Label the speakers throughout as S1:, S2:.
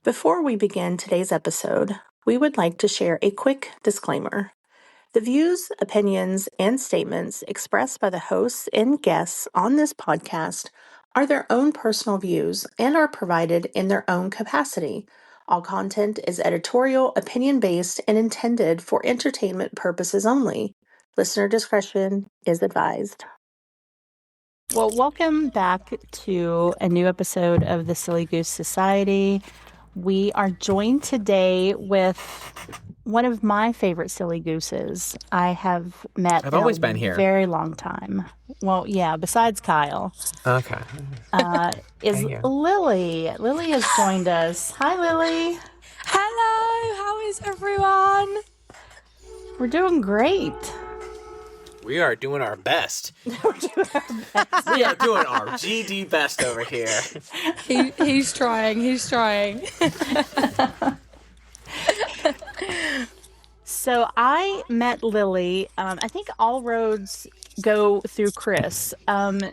S1: Before we begin today's episode, we would like to share a quick disclaimer. The views, opinions, and statements expressed by the hosts and guests on this podcast are their own personal views and are provided in their own capacity. All content is editorial, opinion-based, and intended for entertainment purposes only. Listener discretion is advised. Well, welcome back to a new episode of the Silly Goose Society. We are joined today with one of my favorite silly gooses I have met
S2: I've always been here.
S1: Very long time. Well, yeah, besides Kyle.
S2: Okay.
S1: Is Lily. Lily has joined us. Hi, Lily.
S3: Hello, how is everyone?
S1: We're doing great.
S2: We are doing our best. We are doing our GD best over here.
S3: He's trying.
S1: So I met Lily. I think all roads go through Chris.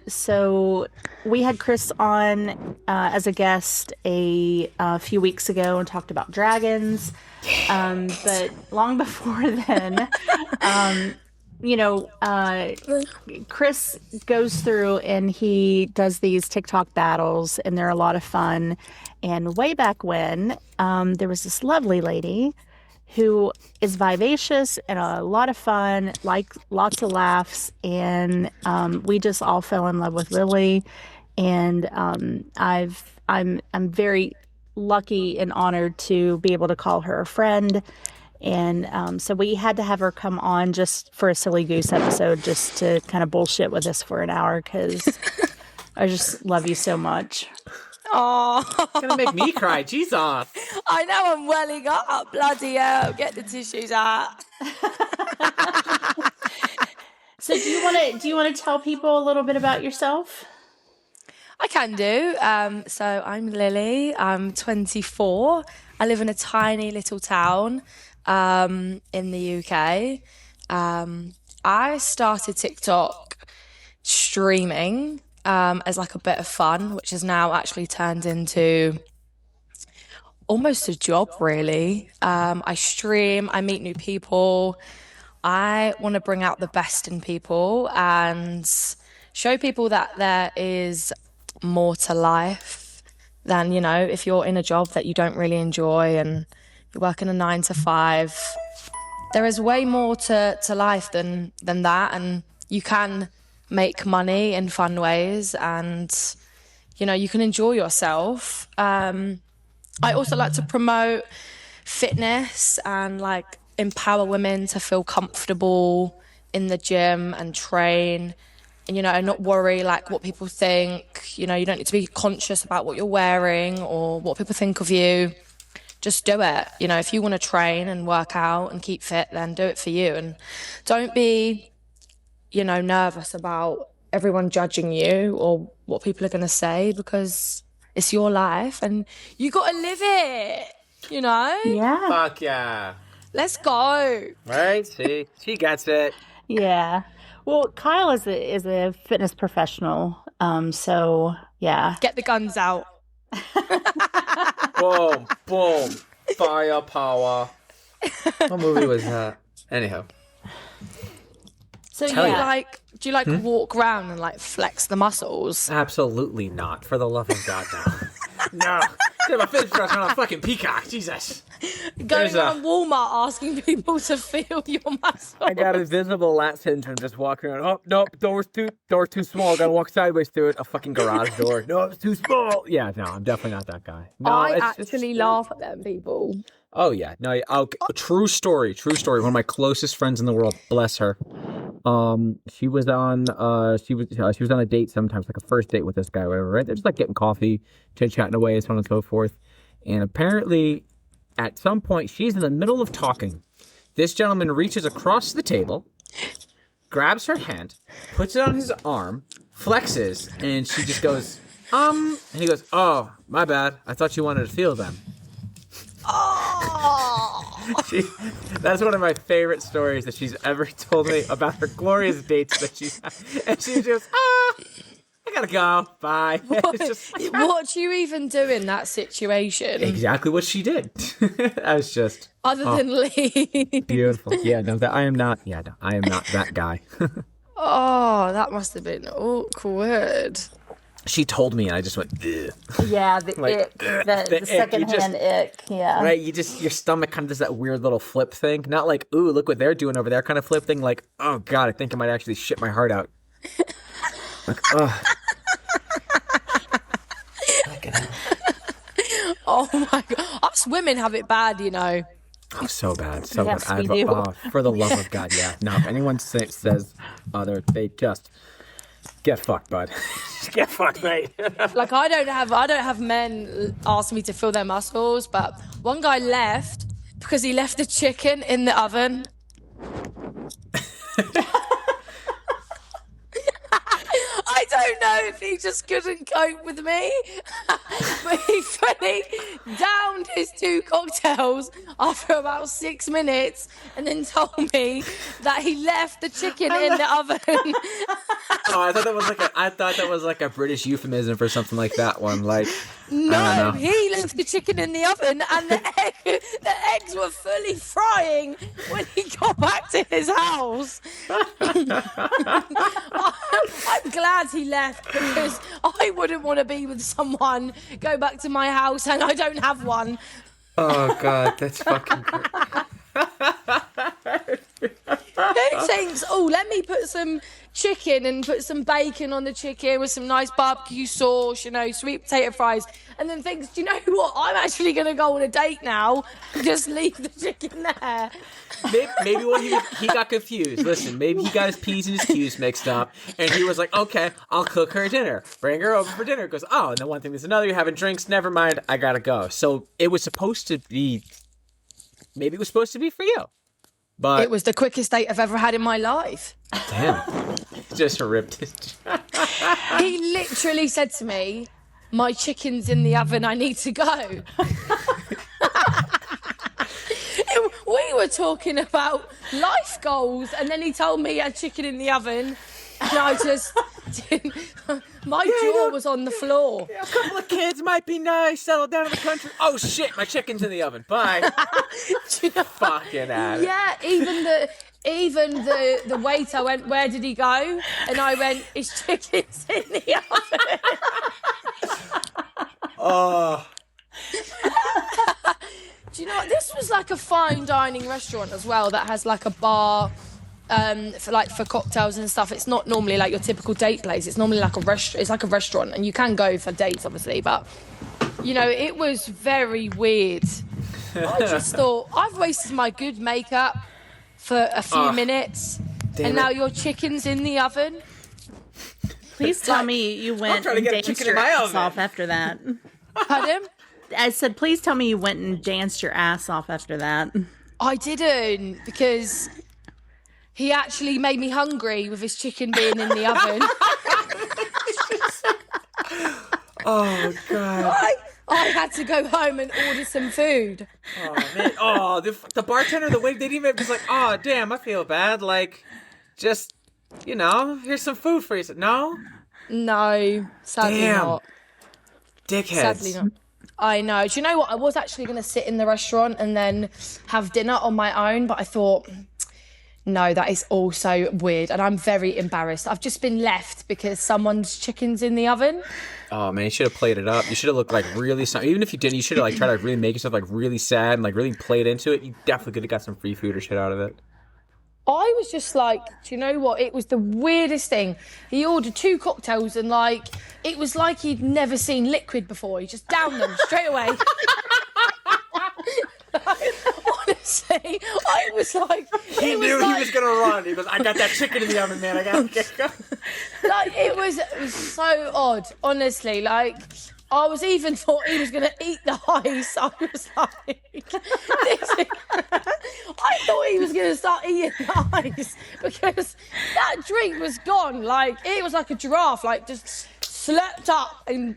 S1: So we had Chris on as a guest a few weeks ago and talked about dragons. But long before then, Chris goes through and he does these TikTok battles, and they're a lot of fun. And way back when, there was this lovely lady who is vivacious and a lot of fun, like lots of laughs, and we just all fell in love with Lily. And I'm very lucky and honored to be able to call her a friend. And so we had to have her come on just for a Silly Goose episode, just to kind of bullshit with us for an hour, because I just love you so much.
S3: Oh,
S2: It's gonna make me cry. Jesus.
S3: I know I'm welling up. Bloody hell! Get the tissues out.
S1: So do you want to tell people a little bit about yourself?
S3: I can do. So I'm Lily. I'm 24. I live in a tiny little town in the UK. I started TikTok streaming as like a bit of fun, which has now actually turned into almost a job, really. I stream, I meet new people. I want to bring out the best in people and show people that there is more to life than, if you're in a job that you don't really enjoy and you're working a 9 to 5. There is way more to life than that, and you can make money in fun ways, and you can enjoy yourself. I also like to promote fitness and like empower women to feel comfortable in the gym and train, and and not worry like what people think. You don't need to be conscious about what you're wearing or what people think of you. Just do it. If you want to train and work out and keep fit, then do it for you, and don't be nervous about everyone judging you or what people are going to say, because it's your life and you got to live it,
S1: Yeah.
S2: Fuck yeah.
S3: Let's go.
S2: Right? See? She gets it.
S1: Yeah. Well, Kyle is a fitness professional. So yeah.
S3: Get the guns out.
S2: Boom. Boom. Firepower. What movie was that? Anyhow.
S1: So
S2: Tell
S1: yeah.
S2: you.
S3: Do you walk around and like flex the muscles?
S2: Absolutely not. For the love of God, no. No. Get my fitness dress on a fucking peacock. Jesus.
S3: Going around Walmart asking people to feel your muscles.
S2: I got invisible lat syndrome, just walking around. Oh, nope, door's too small. Gotta walk sideways through it. A fucking garage door. No, it's too small. Yeah, no, I'm definitely not that guy. No,
S3: I actually laugh at them people.
S2: Oh, yeah. No, true story. One of my closest friends in the world, bless her. She was on a date sometimes, like a first date with this guy or whatever, right? They're just like getting coffee, chit-chatting away, so on and so forth. And apparently, at some point, she's in the middle of talking. This gentleman reaches across the table, grabs her hand, puts it on his arm, flexes, and she just goes, and he goes, oh, my bad. I thought you wanted to feel them.
S3: Oh!
S2: That's one of my favorite stories that she's ever told me about her glorious dates that she's had. And she just, I gotta go. Bye. It's just
S3: What do you even do in that situation?
S2: exactly what she did. I was just
S3: Other than leave.
S2: beautiful. Yeah, no, I am not. Yeah, no, I am not that guy.
S3: Oh, that must have been awkward.
S2: She told me, and I just went, ugh.
S1: Yeah, the
S2: Like,
S1: ick, the
S2: ick.
S1: secondhand ick. Yeah.
S2: Right? Your stomach kind of does that weird little flip thing. Not like, ooh, look what they're doing over there kind of flip thing. Like, oh, God, I think I might actually shit my heart out. Like, oh.
S3: Oh my God. Us women have it bad, you know.
S2: Oh, so bad. So
S1: Yes,
S2: bad.
S1: we do.
S2: Oh, for the love of God, yeah. No, if anyone says they just get fucked, bud. Get fucked, mate.
S3: Like I don't have men ask me to fill their muscles, but one guy left because he left the chicken in the oven. I don't know if he just couldn't cope with me, but he fully downed his 2 cocktails after about 6 minutes and then told me that he left the chicken in the oven.
S2: Oh, I thought that was like a British euphemism for something like that one. Like,
S3: No, he left the chicken in the oven and the eggs were fully frying when he got back to his house. I'm glad he left because I wouldn't want to be with someone, go back to my house and I don't have one.
S2: oh God, that's fucking great.
S3: Who thinks, oh, let me put some chicken and put some bacon on the chicken with some nice barbecue sauce, you know, sweet potato fries, and then thinks, do you know what, I'm actually going to go on a date now and just leave the chicken there.
S2: Maybe when he got confused. Listen, maybe he got his P's and his Q's mixed up, and he was like, okay, I'll cook her dinner. Bring her over for dinner. Goes, oh, and then one thing there's another, you're having drinks, never mind, I gotta go. So it was supposed to be, maybe it was supposed to be for you. But
S3: It was the quickest date I've ever had in my life.
S2: damn. Just ripped his
S3: He literally said to me, my chicken's in the oven, I need to go. We were talking about life goals, and then he told me he had chicken in the oven, and I just didn't. My jaw was on the floor.
S2: A couple of kids might be nice, settle down in the country. Oh shit, my chicken's in the oven. Bye.
S3: Do you know?
S2: Fucking at it.
S3: Yeah, even the waiter went, where did he go? And I went, his chicken's in the oven.
S2: Oh.
S3: Do you know what? This was like a fine dining restaurant as well that has like a bar for cocktails and stuff. It's not normally like your typical date place. It's normally like a restaurant. It's like a restaurant, and you can go for dates, obviously. But you know, it was very weird. I just thought I've wasted my good makeup for a few minutes, and now your chicken's in the oven.
S1: Please tell me you went
S2: trying to
S1: and
S2: get a
S1: danced
S2: chicken
S1: your
S2: in my
S1: ass
S2: oven.
S1: off after that.
S3: Pardon?
S1: I said, please tell me you went and danced your ass off after that.
S3: I didn't, because he actually made me hungry with his chicken being in the oven.
S2: Oh God.
S3: I had to go home and order some food.
S2: Oh man. Oh, the bartender, the waiter, they didn't even just like, oh damn, I feel bad. Like, just, you know, here's some food for you. No.
S3: No, sadly
S2: Damn.
S3: not.
S2: Dickheads.
S3: Sadly not. I know. Do you know what? I was actually going to sit in the restaurant and then have dinner on my own, but I thought, no, that is also weird. And I'm very embarrassed. I've just been left because someone's chicken's in the oven.
S2: Oh man, you should have played it up. You should have looked like really sad. Even if you didn't, you should have like tried to really make yourself like really sad and like really played into it. You definitely could have got some free food or shit out of it.
S3: I was just like, do you know what? It was the weirdest thing. He ordered 2 cocktails and like, it was like he'd never seen liquid before. He just downed them straight away. Honestly, I was like,
S2: He knew he was gonna run. He goes, I got that chicken in the oven, man. I gotta get going.
S3: like it was so odd. Honestly, like I was even thought he was gonna eat the ice. I was like, I thought he was gonna start eating the ice because that drink was gone. Like it was like a giraffe, like just slept up and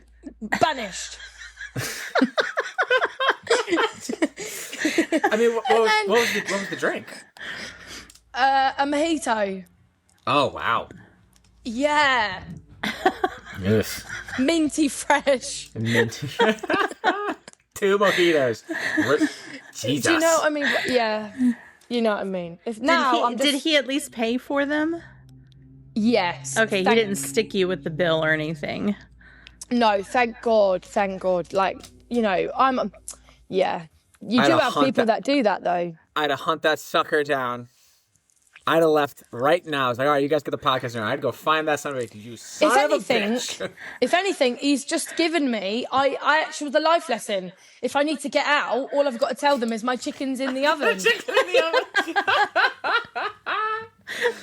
S3: vanished.
S2: I mean, what was the drink?
S3: A mojito.
S2: Oh wow.
S3: Yeah.
S2: Ugh.
S3: Minty fresh.
S2: Minty. 2 mojitos. Jesus.
S3: Do you know what I mean? Yeah. You know what I mean?
S1: Did he at least pay for them?
S3: Yes.
S1: Okay, he didn't stick you with the bill or anything.
S3: No, thank God. Like, you know, yeah. You do have people that do that, though.
S2: I'd have hunt that sucker down. I'd have left right now. I was like, all right, you guys get the podcast now. I'd go find that son of a bitch. You son of a bitch.
S3: If anything, he's just given me, I actually, was a life lesson. If I need to get out, all I've got to tell them is my chicken's in the oven.
S2: Chicken in the oven.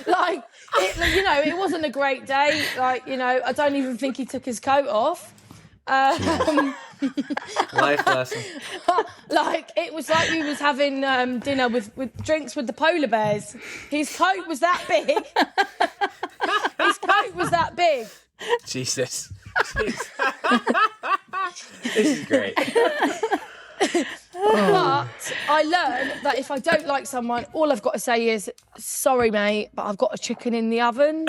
S3: Like, it wasn't a great day. Like, I don't even think he took his coat off.
S2: Life lesson.
S3: Like, it was like he was having dinner with drinks with the polar bears. His coat was that big.
S2: Jesus. This is great.
S3: But I learned that if I don't like someone, all I've got to say is, sorry, mate, but I've got a chicken in the oven.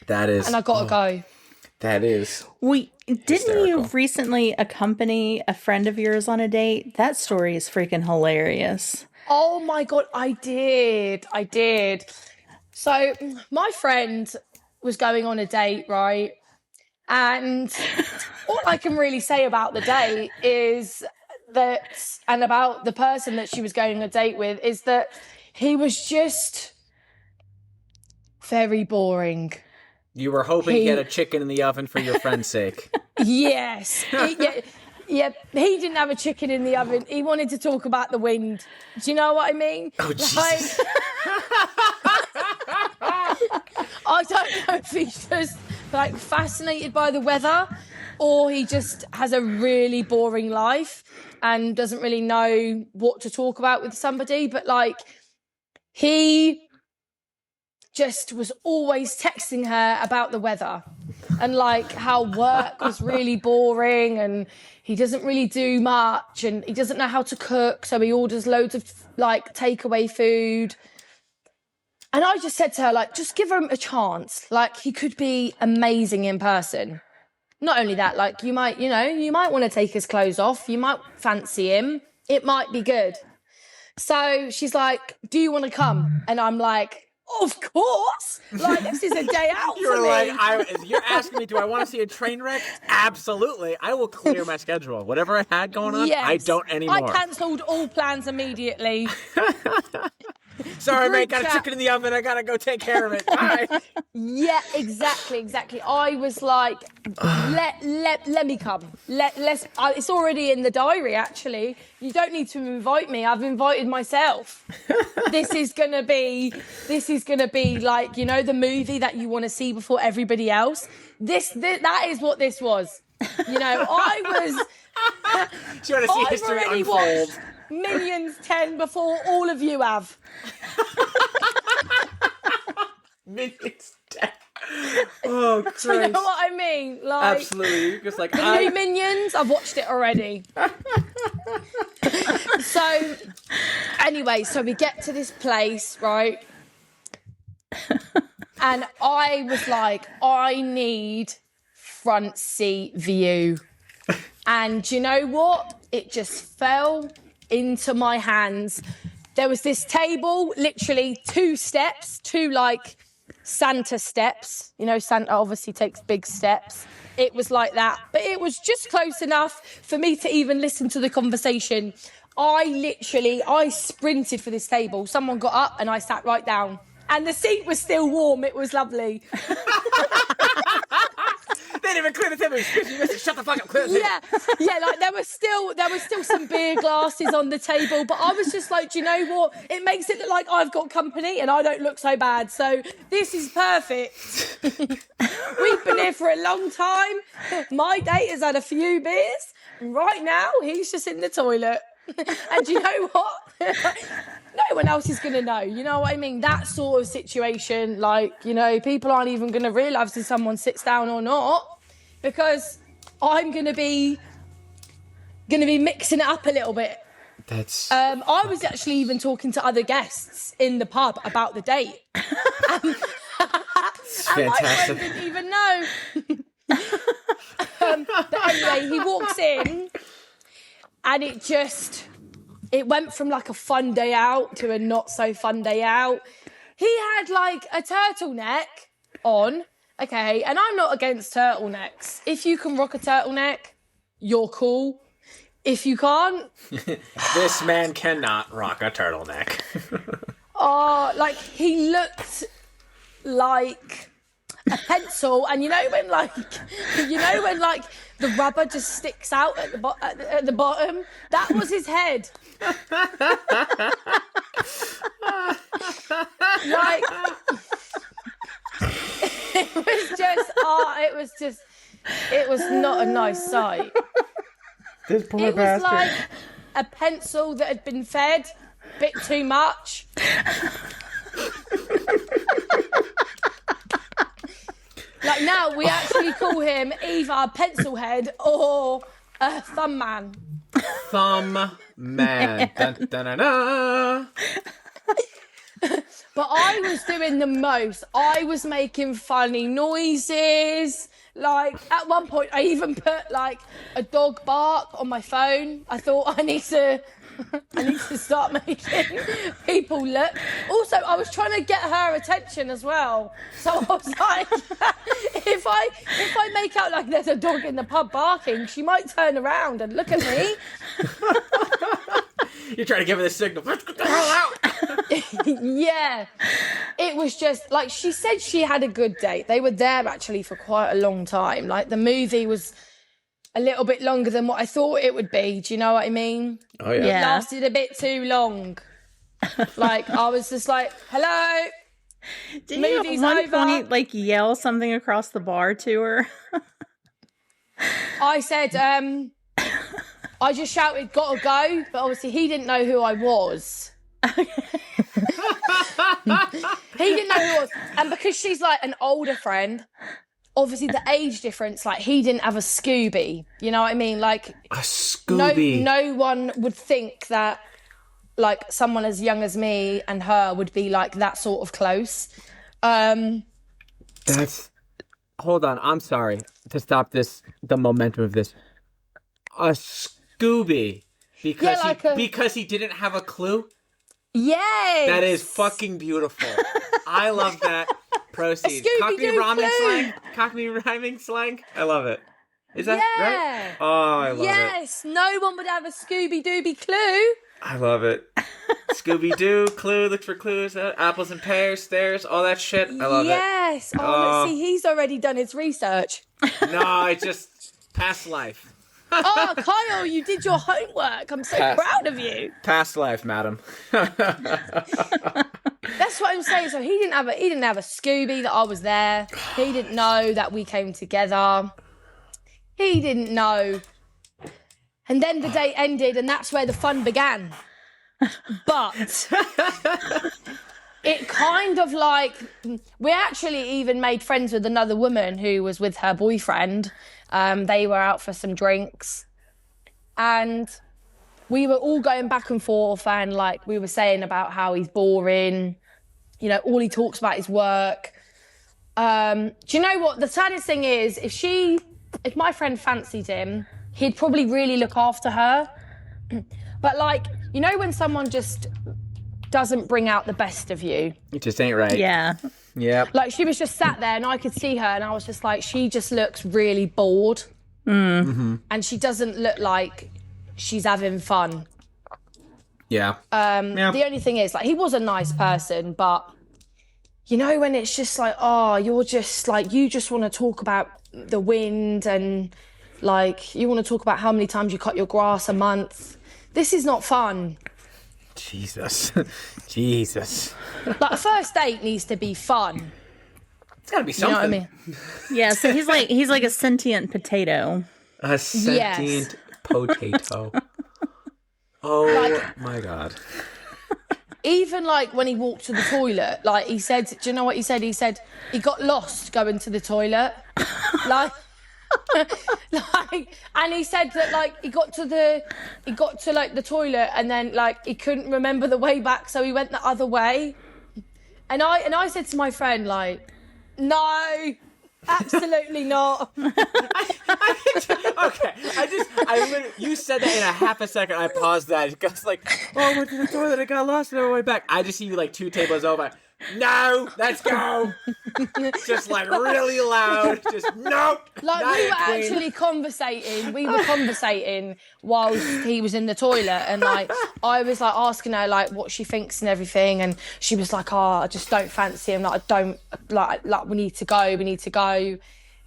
S2: That is.
S3: And I got to go.
S2: That is.
S3: Didn't
S1: you recently accompany a friend of yours on a date? That story is freaking hilarious.
S3: Oh my God, I did. So my friend was going on a date, right? And all I can really say about the date is that, and about the person that she was going on a date with, is that he was just very boring.
S2: You were hoping to get a chicken in the oven for your friend's sake.
S3: Yes. Yeah, he didn't have a chicken in the oven. He wanted to talk about the wind. Do you know what I mean?
S2: Oh, Jesus.
S3: I don't know if he's just fascinated by the weather, or he just has a really boring life and doesn't really know what to talk about with somebody. But he just was always texting her about the weather and how work was really boring and he doesn't really do much and he doesn't know how to cook, so he orders loads of takeaway food. And I just said to her, just give him a chance. He could be amazing in person. Not only that, you might want to take his clothes off. You might fancy him. It might be good. So she's like, do you want to come? And I'm like, of course. This is a day out for me.
S2: You're asking me, do I want to see a train wreck? Absolutely. I will clear my schedule. Whatever I had going on, yes. I don't anymore.
S3: I cancelled all plans immediately.
S2: Sorry, mate, got a chicken in the oven. I got to go take care of it. Bye.
S3: Yeah, exactly. I was like, let me come. It's already in the diary, actually. You don't need to invite me. I've invited myself. This is going to be the movie that you want to see before everybody else. That is what this was. I was...
S2: Do you want to see history unfold?
S3: Minions 10 before all of you have.
S2: Minions 10. Oh, Christ.
S3: Do you know what I mean?
S2: Absolutely. Just
S3: the new Minions, I've watched it already. So, anyway, we get to this place, right? And I was like, I need front seat view. And you know what? It just fell into my hands. There was this table, literally 2 steps, 2 Santa steps. Santa obviously takes big steps. It was like that, but it was just close enough for me to even listen to the conversation. I sprinted for this table. Someone got up and I sat right down. And the seat was still warm. It was lovely.
S2: They didn't even clear the table. You must shut the fuck up, clear the table.
S3: Yeah, there was still some beer glasses on the table, but I was just like, do you know what? It makes it look like I've got company and I don't look so bad. So this is perfect. We've been here for a long time. My date has had a few beers. Right now, he's just in the toilet. And you know what? No one else is going to know. You know what I mean? That sort of situation, people aren't even going to realise if someone sits down or not, because I'm going to be mixing it up a little bit.
S2: That's...
S3: I was actually even talking to other guests in the pub about the date. And my
S2: fantastic.
S3: friend didn't even know. But anyway, he walks in and it went from like a fun day out to a not so fun day out. He had like a turtleneck on, okay, and I'm not against turtlenecks. If you can rock a turtleneck, you're cool. If you can't...
S2: This man cannot rock a turtleneck.
S3: Like he looked like a pencil, and you know when like the rubber just sticks out at the bottom? That was his head. Like it was not a nice sight.
S2: This poor
S3: It was like a pencil that had been fed a bit too much. Like now we actually call him either a pencil head or a thumb man.
S2: Thumb man. Dun, dun, dun, dun.
S3: But I was doing the most. I was making funny noises. Like at one point I even put like a dog bark on my phone. I thought I need to start making people look. Also, I was trying to get her attention as well. So I was like, if I make out like there's a dog in the pub barking, she might turn around and look at me.
S2: You're trying to give her the signal. Let's get the hell out.
S3: Yeah. It was just like she said she had a good date. They were there actually for quite a long time. Like the movie was a little bit longer than what I thought it would be. Do you know what I mean?
S2: Oh, yeah.
S3: It lasted a bit too long. Like, I was just like, hello,
S4: Did
S3: movie's
S4: you at one
S3: over.
S4: point, like, yell something across the bar to her?
S3: I said, I just shouted, gotta go. But obviously he didn't know who I was. He didn't know who I was. And because she's like an older friend, obviously the age difference, like he didn't have a Scooby. You know what I mean? Like
S2: A Scooby.
S3: no one would think that like someone as young as me and her would be like that sort of close.
S2: That's... Hold on. I'm sorry to stop the momentum of this. A Scooby. Because he didn't have a clue?
S3: Yes.
S2: That is fucking beautiful. I love that. Proceed. Cockney rhyming slang. Cockney rhyming slang. I love it. Is that right? Oh, I love it.
S3: Yes. No one would have a Scooby-Dooby clue.
S2: I love it. Scooby-Doo, Clue, look for clues, apples and pears, stairs, all that shit. I love it.
S3: Yes. Oh, look, see, he's already done his research.
S2: No, I just... Past life.
S3: Oh, Kyle, you did your homework. I'm so proud of you.
S2: Past life, madam.
S3: That's what I'm saying. So he didn't have a Scooby that I was there. He didn't know that we came together. He didn't know. And then the date ended, and that's where the fun began. But it kind of like, we actually even made friends with another woman who was with her boyfriend. They were out for some drinks. And we were all going back and forth, and like we were saying about how he's boring. You know, all he talks about is work. Do you know what? The saddest thing is, if my friend fancied him, he'd probably really look after her. But like, you know when someone just doesn't bring out the best of you?
S2: It just ain't right.
S4: Yeah.
S2: Yep.
S3: Like she was just sat there and I could see her and I was just like, she just looks really bored.
S2: Mm-hmm.
S3: And she doesn't look like she's having fun.
S2: Yeah.
S3: The only thing is, like, he was a nice person, but you know when it's just like, oh, you're just like, you just want to talk about the wind and like you want to talk about how many times you cut your grass a month. This is not fun.
S2: Jesus. Jesus.
S3: Like a first date needs to be fun.
S2: It's gotta be
S3: You know
S2: something.
S3: what I mean?
S4: Yeah, so he's like a sentient potato.
S2: A sentient potato. Oh my God.
S3: Even like when he walked to the toilet, like he said, do you know what he said? He said he got lost going to the toilet. And he said that like he got to like the toilet and then like he couldn't remember the way back, so he went the other way. And I said to my friend, like, No, absolutely not.
S2: Okay, you said that in a half a second. I paused that. It was like, oh, I went to the toilet. I got lost on my way back. I just see you like 2 tables over. No, let's go. Just like really loud. Just nope.
S3: Like we were actually conversating. We were conversating whilst he was in the toilet, and like I was like asking her like what she thinks and everything, and she was like, "Oh, I just don't fancy him. Like I don't like we need to go. We need to go."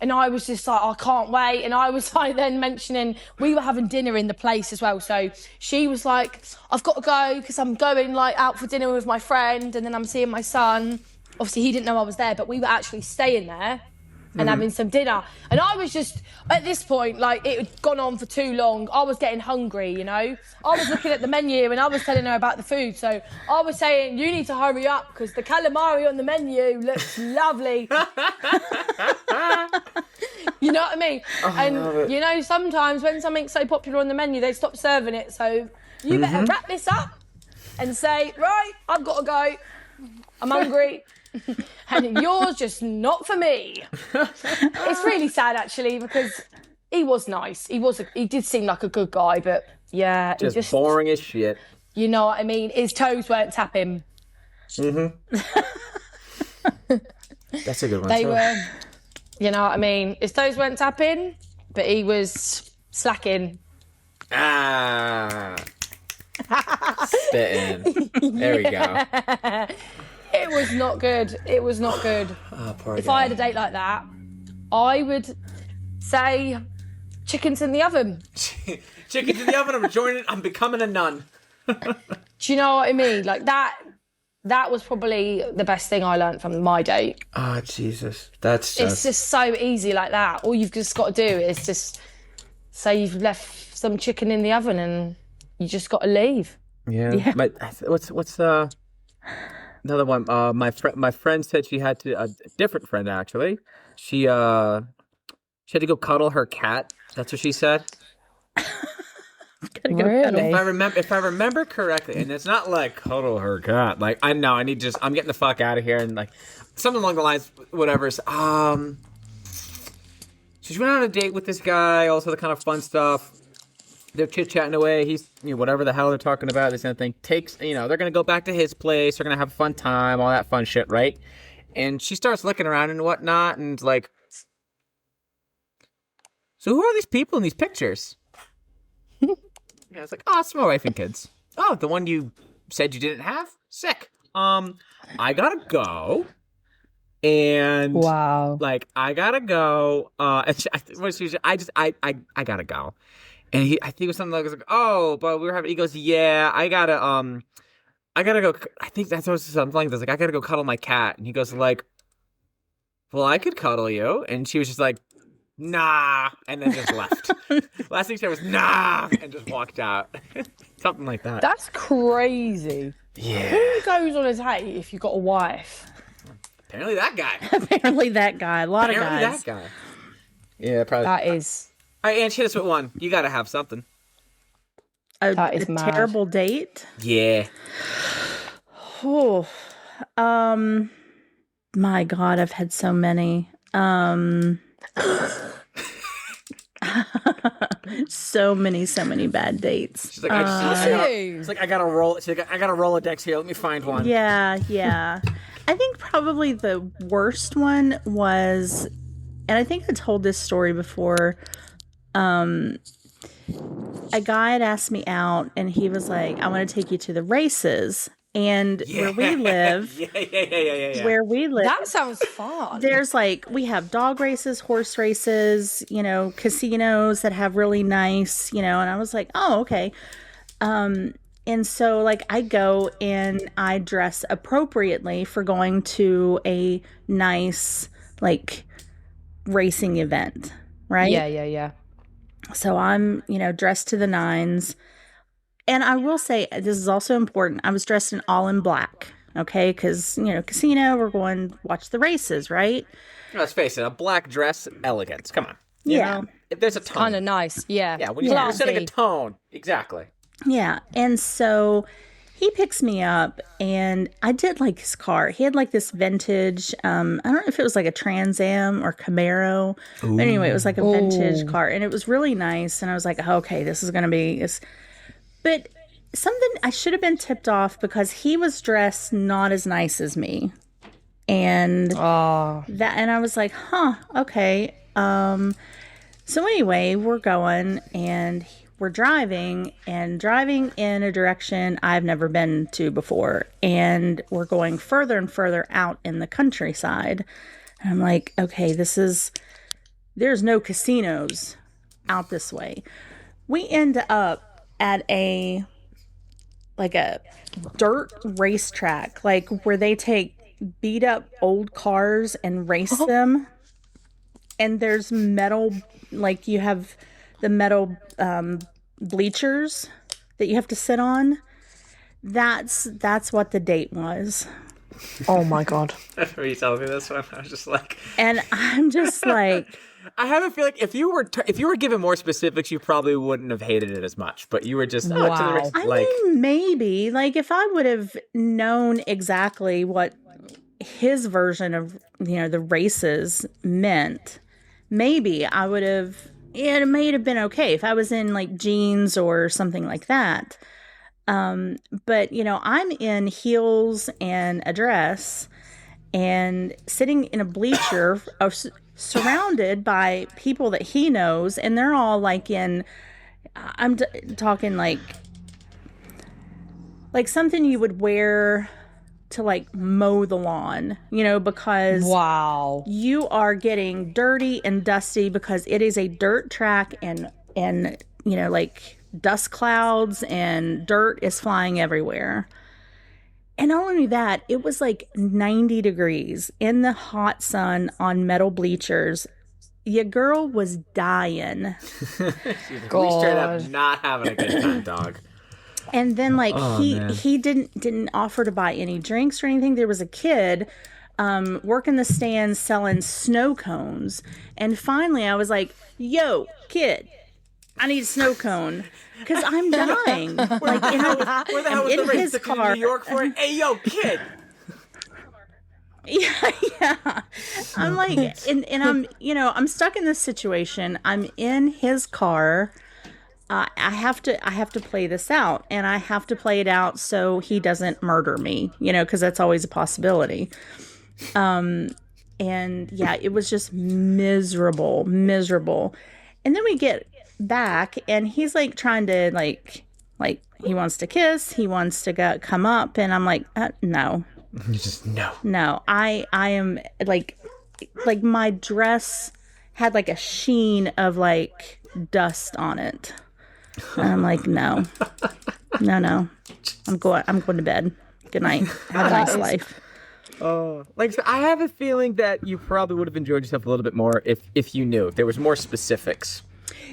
S3: And I was just like, I can't wait. And I was like then mentioning, we were having dinner in the place as well. So she was like, I've got to go because I'm going like out for dinner with my friend and then I'm seeing my son. Obviously, he didn't know I was there, but we were actually staying there and having some dinner. And I was just, at this point, like it had gone on for too long. I was getting hungry, you know. I was looking at the menu and I was telling her about the food. So I was saying, you need to hurry up because the calamari on the menu looks lovely. You know what I mean? And, you know, sometimes when something's so popular on the menu, they stop serving it. So you better wrap this up and say, right, I've got to go. I'm hungry. And yours just not for me. It's really sad, actually, because he was nice. He did seem like a good guy, but, yeah.
S2: Just boring as shit.
S3: You know what I mean? His toes weren't tapping.
S2: That's a good one,
S3: They were... You know what I mean? His toes weren't tapping, but he was slacking.
S2: Ah. Spitting. There we go.
S3: It was not good. It was not good.
S2: Oh, poor
S3: If
S2: guy.
S3: I had a date like that, I would say chickens in the oven.
S2: Chickens in the oven, I'm becoming a nun.
S3: Do you know what I mean? Like that was probably the best thing I learned from my date.
S2: Oh, Jesus. It's
S3: It's just so easy like that. All you've just got to do is just say you've left some chicken in the oven and you just got to leave.
S2: Yeah. What's another one? My friend said she had to, a different friend actually. She had to go cuddle her cat. That's what she said.
S3: Really?
S2: If I remember correctly, and it's not like cuddle her cat. Like I'm getting the fuck out of here, and like something along the lines, whatever. So she went on a date with this guy, also the kind of fun stuff. They're chit chatting away. He's whatever the hell they're talking about. This kind of thing they're gonna go back to his place. They're gonna have a fun time, all that fun shit, right? And she starts looking around and whatnot, and like, so who are these people in these pictures? Yeah, it's like, oh, it's my wife and kids. Oh, the one you said you didn't have? Sick. I gotta go. And
S3: Wow.
S2: like, I gotta go. And I gotta go. And I think it was something like, oh, but he goes, yeah, I gotta go. I think that's what something like this. Like, I gotta go cuddle my cat. And he goes like, well, I could cuddle you. And she was just like, nah, and then just left. Last thing she said was nah, and just walked out. Something like that.
S3: That's crazy.
S2: Yeah.
S3: Who goes on a date if you've got a wife?
S2: Apparently that guy.
S4: Apparently that guy. A lot of
S2: Apparently
S4: guys.
S2: that guy. Yeah, probably.
S3: That is...
S2: All right, Ange, hit us with one. You gotta have something.
S3: That is
S4: a
S3: mad.
S4: terrible date.
S2: Yeah.
S4: Oh, my God, I've had so many. So many bad dates.
S2: She's like, I gotta roll. She's like, I got a Rolodex here. Let me find one.
S4: Yeah. I think probably the worst one was, and I think I told this story before. A guy had asked me out, and he was like, "I want to take you to the races." And where we live, where we live,
S3: That sounds fun.
S4: there's like, we have dog races, horse races, casinos that have really nice, and I was like, oh, okay. And so like I go and I dress appropriately for going to a nice like racing event, right?
S3: Yeah.
S4: So I'm, dressed to the nines. And I will say, this is also important. I was dressed all in black, okay? Because, casino, we're going to watch the races, right?
S2: Let's face it, a black dress, elegance. Come on.
S4: Yeah.
S2: If there's a tone.
S3: Kind of nice. Yeah.
S2: Yeah, when you're setting a tone. Exactly.
S4: Yeah. And so he picks me up, and I did like his car. He had like this vintage, I don't know if it was like a Trans Am or Camaro. But anyway, it was like a vintage car, and it was really nice. And I was like, oh, okay, this is going to be this. But something, I should have been tipped off because he was dressed not as nice as me. And and I was like, huh, okay. So anyway, we're going, and we're driving in a direction I've never been to before. And we're going further and further out in the countryside. And I'm like, okay, there's no casinos out this way. We end up at a dirt racetrack, like where they take beat up old cars and race them. And there's metal, like you have the metal bleachers that you have to sit on. That's what the date was.
S5: Oh my God.
S2: After you told me this one, I was just like...
S4: And I'm just like...
S2: I have a feeling if you were given more specifics, you probably wouldn't have hated it as much. But you were just...
S5: Wow.
S4: I mean, maybe. Like, if I would have known exactly what his version of, the races meant, maybe I would have... It may have been okay if I was in like jeans or something like that. But I'm in heels and a dress and sitting in a bleacher surrounded by people that he knows. And they're all like I'm talking like something you would wear to like mow the lawn, because
S5: wow,
S4: you are getting dirty and dusty because it is a dirt track and like dust clouds and dirt is flying everywhere. And not only that, it was like 90 degrees in the hot sun on metal bleachers. Your girl was dying.
S2: We straight up not having a good time, dog.
S4: And then he didn't offer to buy any drinks or anything. There was a kid working the stands selling snow cones. And finally I was like, yo, kid, I need a snow cone because I'm dying.
S2: Where the hell was the race?
S4: His car.
S2: In New York for it? Hey, yo, kid.
S4: Yeah. I'm like, and I'm, I'm stuck in this situation. I'm in his car. I have to play this out, and I have to play it out so he doesn't murder me, because that's always a possibility. And yeah, it was just miserable. And then we get back, and he's like trying to like he wants to kiss, he wants to come up, and I'm like, no.
S2: Just no.
S4: No, I am like my dress had like a sheen of like dust on it. And I'm like, no. I'm going to bed. Good night. Have a nice life.
S2: I have a feeling that you probably would have enjoyed yourself a little bit more if you knew, if there was more specifics.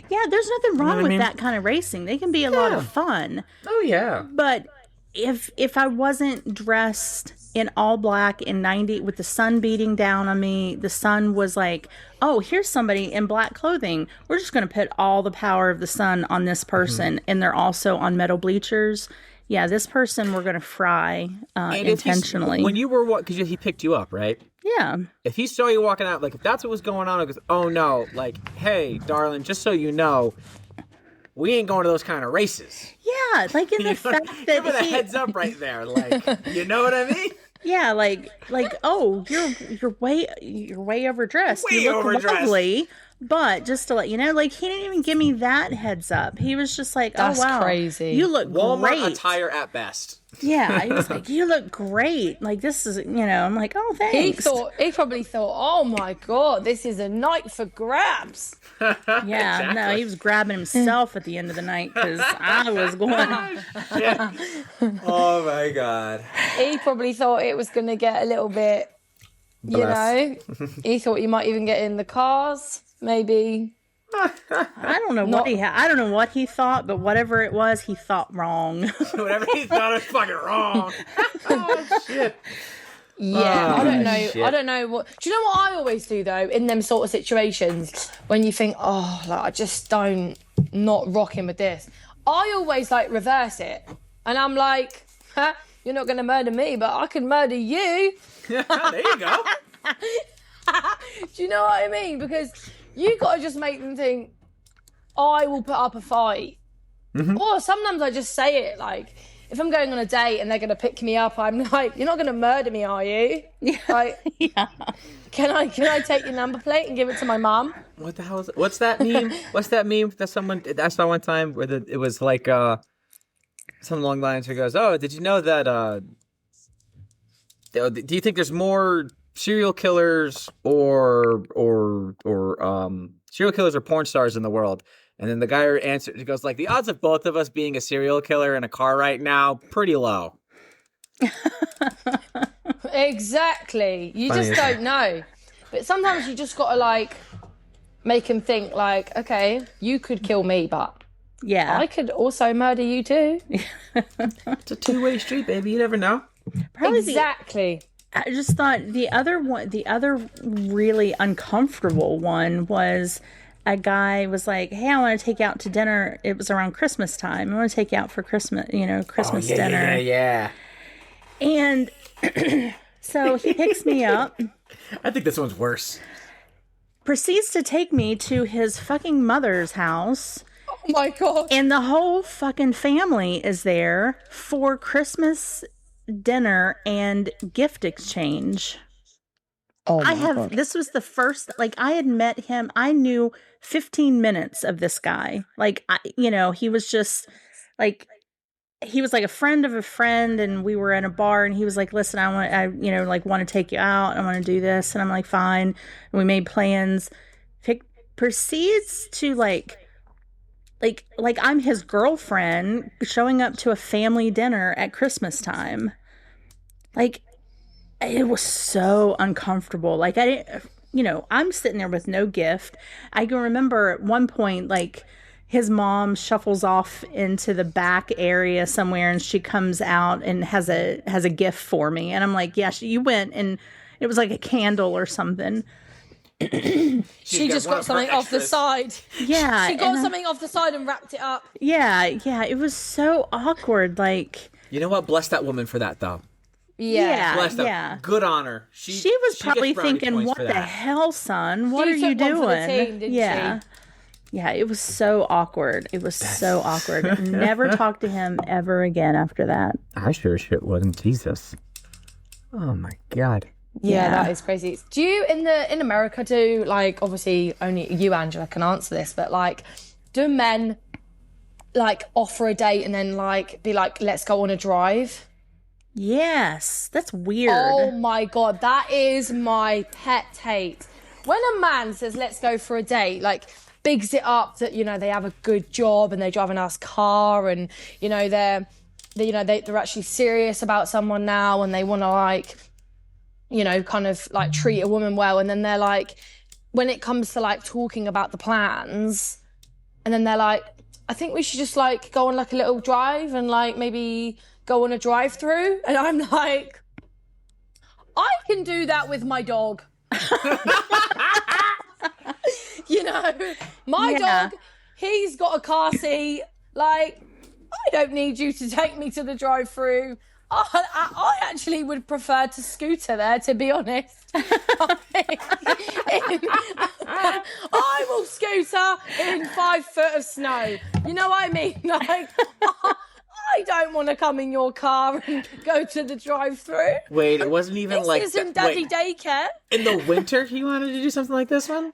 S4: Yeah, there's nothing wrong with that kind of racing. They can be a lot of fun.
S2: Oh yeah.
S4: But if I wasn't dressed in all black in 90 with the sun beating down on me, the sun was like, oh, here's somebody in black clothing. We're just going to put all the power of the sun on this person, and they're also on metal bleachers. Yeah, this person we're going to fry intentionally.
S2: When you were because he picked you up, right?
S4: Yeah.
S2: If he saw you walking out, like if that's what was going on, it goes, oh no, like, hey, darling, just so you know, we ain't going to those kind of races.
S4: Yeah, like in the fact that
S2: give it a heads up right there, like, you know what I mean?
S4: Yeah, like oh, you're way overdressed.
S2: Way
S4: you look
S2: overdressed.
S4: Lovely, but just to let you know, like he didn't even give me that heads up. He was just like,
S5: that's
S4: oh wow,
S5: crazy.
S4: You look
S2: Walmart
S4: great.
S2: attire at best.
S4: Yeah, he was like, you look great. Like this is, I'm like, oh thanks.
S3: He probably thought, oh my God, this is a night for grabs.
S4: Yeah,
S2: Exactly.
S4: no, he was grabbing himself at the end of the night because I was going.
S2: Yeah. Oh my God.
S3: He probably thought it was going to get a little bit, he thought you might even get in the cars, maybe.
S4: I don't know I don't know what he thought, but whatever it was, he thought wrong.
S2: Whatever he thought was fucking wrong. Oh shit.
S3: Yeah, I don't know.
S2: Shit.
S3: I don't know what. Do you know what I always do though in them sort of situations when you think, oh, like I just don't not rocking with this. I always like reverse it, and I'm like, You're not going to murder me, but I can murder you.
S2: There you go.
S3: Do you know what I mean? Because you got to just make them think, I will put up a fight. Or sometimes I just say it, like, if I'm going on a date and they're going to pick me up, I'm like, you're not going to murder me, are you? Like, can I take your number plate and give it to my mum?
S2: What the hell is it? What's that meme? What's that meme that I saw one time where it was like something along the lines where it goes, oh, did you know that do you think there's more serial killers or serial killers or porn stars in the world? And then the guy answered, he goes like, the odds of both of us being a serial killer in a car right now, pretty low.
S3: Exactly. You
S2: Funny,
S3: just don't know. But sometimes you just got to like make him think like, okay, you could kill me, but I could also murder you too.
S2: It's a two-way street, baby. You never know.
S4: Probably
S3: Exactly.
S4: I just thought the other really uncomfortable one was a guy was like, hey, I want to take you out to dinner. It was around Christmas time. I want to take you out for Christmas, Christmas dinner.
S2: Yeah.
S4: And so he picks me up.
S2: I think this one's worse.
S4: Proceeds to take me to his fucking mother's house.
S3: Oh my God.
S4: And the whole fucking family is there for Christmas dinner and gift exchange.
S5: Oh my God.
S4: This was the first, like, I had met him. I knew 15 minutes of this guy. Like, he was just like, he was like a friend of a friend, and we were in a bar, and he was like, listen, I want to take you out. I want to do this. And I'm like, fine. And we made plans. Proceeds to like I'm his girlfriend showing up to a family dinner at Christmas time. Like, it was so uncomfortable. Like, I didn't, I'm sitting there with no gift. I can remember at one point, like, his mom shuffles off into the back area somewhere, and she comes out and has a gift for me. And I'm like, yeah, you went, and it was like a candle or something.
S3: She just got something off the side.
S4: Yeah.
S3: She got something off the side and wrapped it up.
S4: Yeah. It was so awkward. Like,
S2: you know what? Bless that woman for that, though.
S3: Yeah.
S2: Bless that. Good on her.
S4: She was probably thinking, what the hell, son? What are you doing?
S3: One for the team, didn't she?
S4: Yeah, it was so awkward. So awkward. Never talked to him ever again after that.
S2: I sure shit wasn't. Jesus. Oh my God.
S3: Yeah, that is crazy. Do you in America do, like, obviously only you, Angela, can answer this, but like, do men like offer a date and then like be like, let's go on a drive?
S4: Yes, that's weird.
S3: Oh my God, that is my pet hate. When a man says, let's go for a date, like, bigs it up that, they have a good job and they drive a nice car, and, they're actually serious about someone now, and they want to, like, kind of like treat a woman well. And then they're like, when it comes to like talking about the plans, and then they're like, I think we should just like go on like a little drive and like maybe go on a drive through. And I'm like, I can do that with my dog. My dog, he's got a car seat. Like, I don't need you to take me to the drive through. I actually would prefer to scooter there, to be honest. I will scooter in 5 foot of snow. You know what I mean? Like, I don't want to come in your car and go to the drive-through.
S2: Wait, it wasn't even
S3: this isn't daddy daycare.
S2: In the winter, he wanted to do something like this one?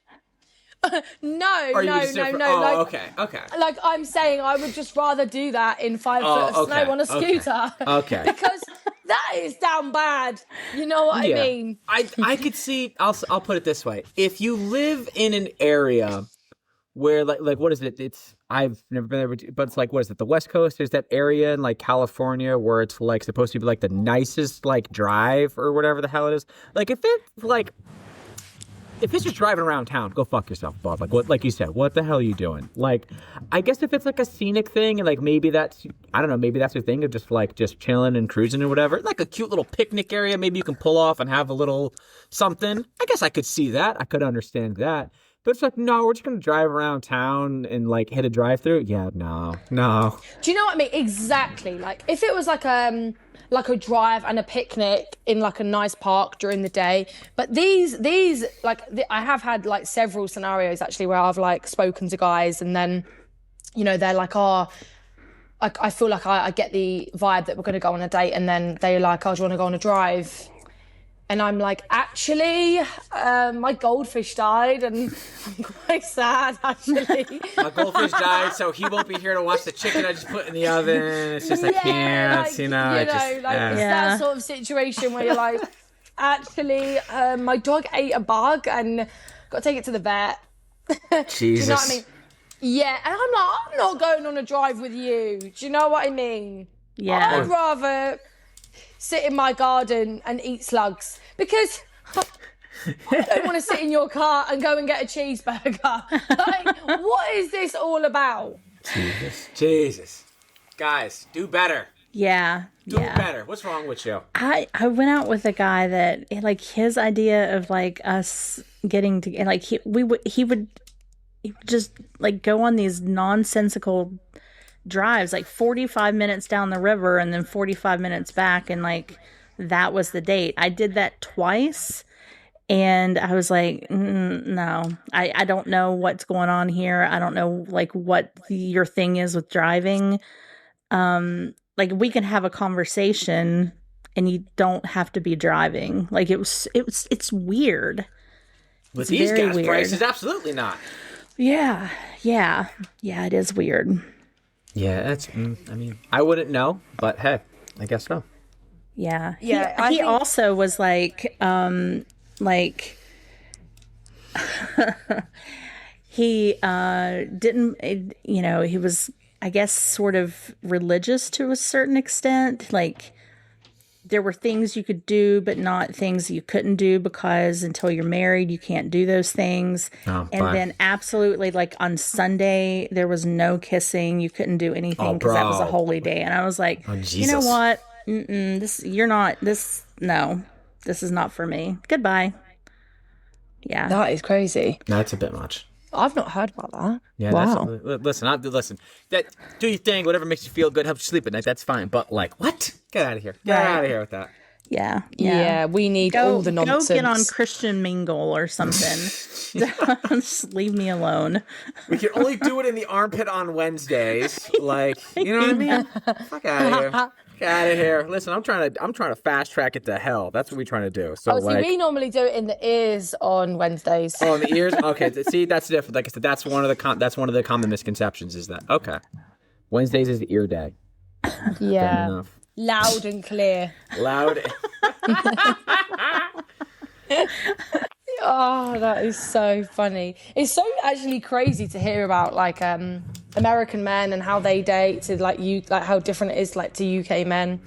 S3: No.
S2: Oh,
S3: like,
S2: okay.
S3: Like, I'm saying I would just rather do that in 5 foot of snow on a scooter.
S2: Okay.
S3: Because that is down bad. You know what I mean?
S2: I could see, I'll put it this way. If you live in an area where, like what is it? I've never been there, but it's like, what is it? The West Coast? There's that area in like California where it's like supposed to be like the nicest like drive or whatever the hell it is. Like, if it's just driving around town, go fuck yourself, Bob. Like you said, what the hell are you doing? Like, I guess if it's like a scenic thing, and like maybe that's, I don't know, maybe that's the thing of just chilling and cruising or whatever. Like a cute little picnic area, maybe you can pull off and have a little something. I guess I could see that. I could understand that. But it's like, no, we're just going to drive around town and like hit a drive-through. Yeah, no.
S3: Do you know what I mean? Exactly. Like, if it was like like a drive and a picnic in like a nice park during the day. But these like I have had like several scenarios actually where I've like spoken to guys and then, you know, they're like, oh, I feel like I get the vibe that we're going to go on a date, and then they're like, oh, do you want to go on a drive? And I'm like, actually, my goldfish died, and I'm quite sad, actually.
S2: My goldfish died, so he won't be here to watch the chicken I just put in the oven. It's just, I can't,
S3: like,
S2: you know.
S3: It's that sort of situation where you're like, actually, my dog ate a bug, and got to take it to the vet.
S2: Jesus.
S3: Do you know what I mean? Yeah, and I'm not going on a drive with you. Do you know what I mean?
S4: Yeah.
S3: I'd rather sit in my garden and eat slugs, because I don't want to sit in your car and go and get a cheeseburger. Like, what is this all about?
S2: Jesus. Guys, do better.
S4: Yeah.
S2: Do better. What's wrong with you?
S4: I went out with a guy that, like, his idea of like us getting to, like, he would just like go on these nonsensical drives, like 45 minutes down the river and then 45 minutes back, and like that was the date. I did that twice, and I was like, no, I don't know what's going on here. I don't know like what your thing is with driving. Like, we can have a conversation and you don't have to be driving. Like, it's weird.
S2: With these gas prices, absolutely not.
S4: Yeah, it is weird.
S2: Yeah, that's, I mean, I wouldn't know, but hey, I guess so.
S4: Yeah.
S3: Yeah,
S4: He also was like, he didn't, you know, he was, I guess, sort of religious to a certain extent. Like, there were things you could do, but not things you couldn't do, because until you're married, you can't do those things.
S2: Oh,
S4: and then absolutely, like, on Sunday, there was no kissing. You couldn't do anything because that was a holy day. And I was like, you know what? This is not for me. Goodbye. Yeah.
S3: That is crazy.
S2: That's a bit much.
S3: I've not heard about that.
S2: Yeah,
S3: wow.
S2: Listen. That, do your thing, whatever makes you feel good, helps you sleep at night. That's fine. But like, what? Get out of here. Get out of here with that.
S4: Yeah.
S3: We need all the nonsense.
S4: Go get on Christian Mingle or something. Just leave me alone.
S2: We can only do it in the armpit on Wednesdays. Like, you know what I mean? Fuck out of here. Get out of here. Listen, I'm trying to fast track it to hell. That's what we're trying to do. So,
S3: we normally do it in the ears on Wednesdays.
S2: Oh, in the ears? Okay. See, that's different. Like I said, that's one of the common misconceptions is that. Okay. Wednesdays is the ear day.
S3: Yeah. Loud and clear.
S2: Loud.
S3: Oh, that is so funny. It's so actually crazy to hear about like American men and how they date to like how different it is like to UK men.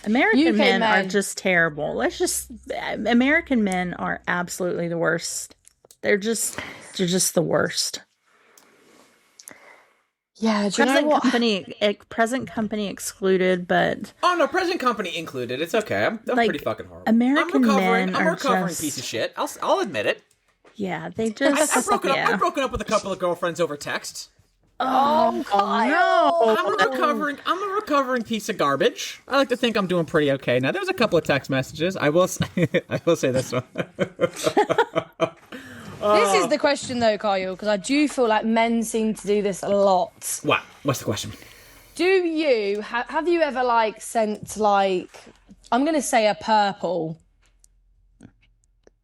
S4: American men are just terrible. American men are absolutely the worst. They're just the worst.
S3: Yeah, do you know what?
S4: Present company excluded, but
S2: oh no, present company included. It's okay. I'm like, pretty fucking horrible.
S4: American men
S2: I'm a
S4: are
S2: recovering
S4: just,
S2: piece of shit. I'll admit it.
S4: Yeah, they just.
S2: I've broken up with a couple of girlfriends over text.
S3: Oh
S4: no!
S2: I'm a recovering piece of garbage. I like to think I'm doing pretty okay. Now, there's a couple of text messages. I will say this one.
S3: This is the question, though, Kyle, because I do feel like men seem to do this a lot.
S2: What? What's the question?
S3: Do you have you ever like sent like, I'm gonna say a purple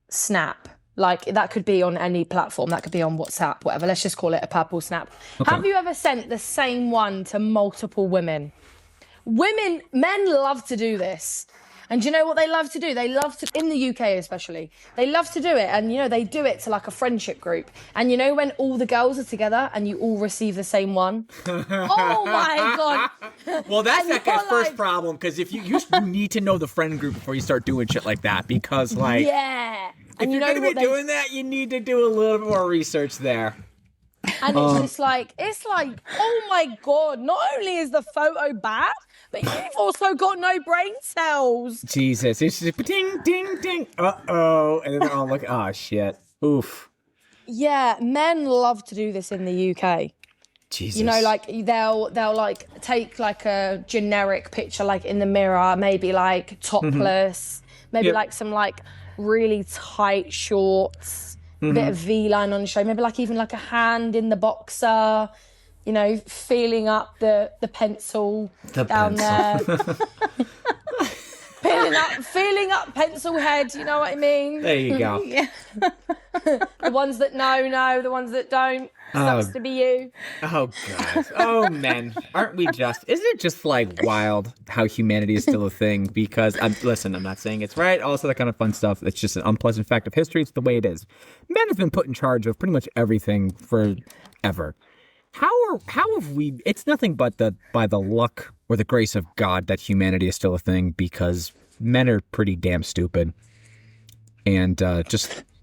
S3: snap? Like, that could be on any platform. That could be on WhatsApp, whatever. Let's just call it a purple snap. Okay. Have you ever sent the same one to multiple women? Men love to do this. And do you know what they love to do? They love to, in the UK especially, they love to do it. And, you know, they do it to like a friendship group. And you know when all the girls are together and you all receive the same one? Oh, my God.
S2: Well, that's that guy's first problem, because if you need to know the friend group before you start doing shit like that, because, like...
S3: Yeah.
S2: If you're going to be doing that, you need to do a little bit more research there.
S3: And it's just like, oh my God, not only is the photo bad, but you've also got no brain cells.
S2: Jesus. It's just ding, ding, ding. Uh-oh. And then they're all like, oh, shit. Oof.
S3: Yeah, men love to do this in the UK.
S2: Jesus.
S3: You know, like they'll like take like a generic picture, like in the mirror, maybe like topless, maybe like some like really tight shorts, bit of V-line on the show, maybe like even like a hand in the boxer, you know, feeling up the pencil down there. Feeling up pencil head, you know what I mean?
S2: There you go.
S4: Yeah.
S3: The ones that know, the ones that don't. Sucks to be you.
S2: Oh, God. Oh, men. Aren't we just... Isn't it just, like, wild how humanity is still a thing? Because, listen, I'm not saying it's right. Also, that kind of fun stuff. It's just an unpleasant fact of history. It's the way it is. Men have been put in charge of pretty much everything forever. How have we... It's nothing but by the luck or the grace of God that humanity is still a thing, because men are pretty damn stupid. And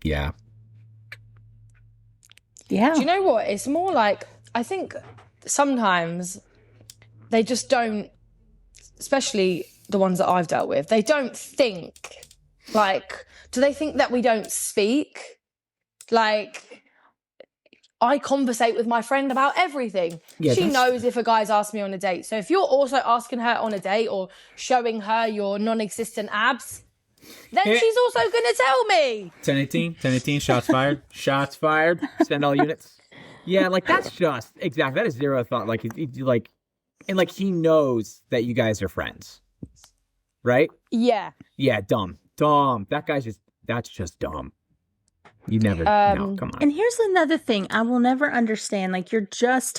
S2: yeah.
S4: Yeah.
S3: Do you know what? It's more like, I think sometimes they just don't, especially the ones that I've dealt with, they don't think. Like, do they think that we don't speak? Like, I conversate with my friend about everything.
S2: Yeah,
S3: she knows if a guy's asked me on a date. So if you're also asking her on a date or showing her your non-existent abs, then she's also going to tell me.
S2: 10-18, shots fired. Shots fired. Spend all units. Yeah, like that's just exactly. That is zero thought. Like, and like he knows that you guys are friends, right?
S3: Yeah.
S2: Yeah, dumb. That's just dumb. You never. No, come on.
S4: And here's another thing I will never understand. Like you're just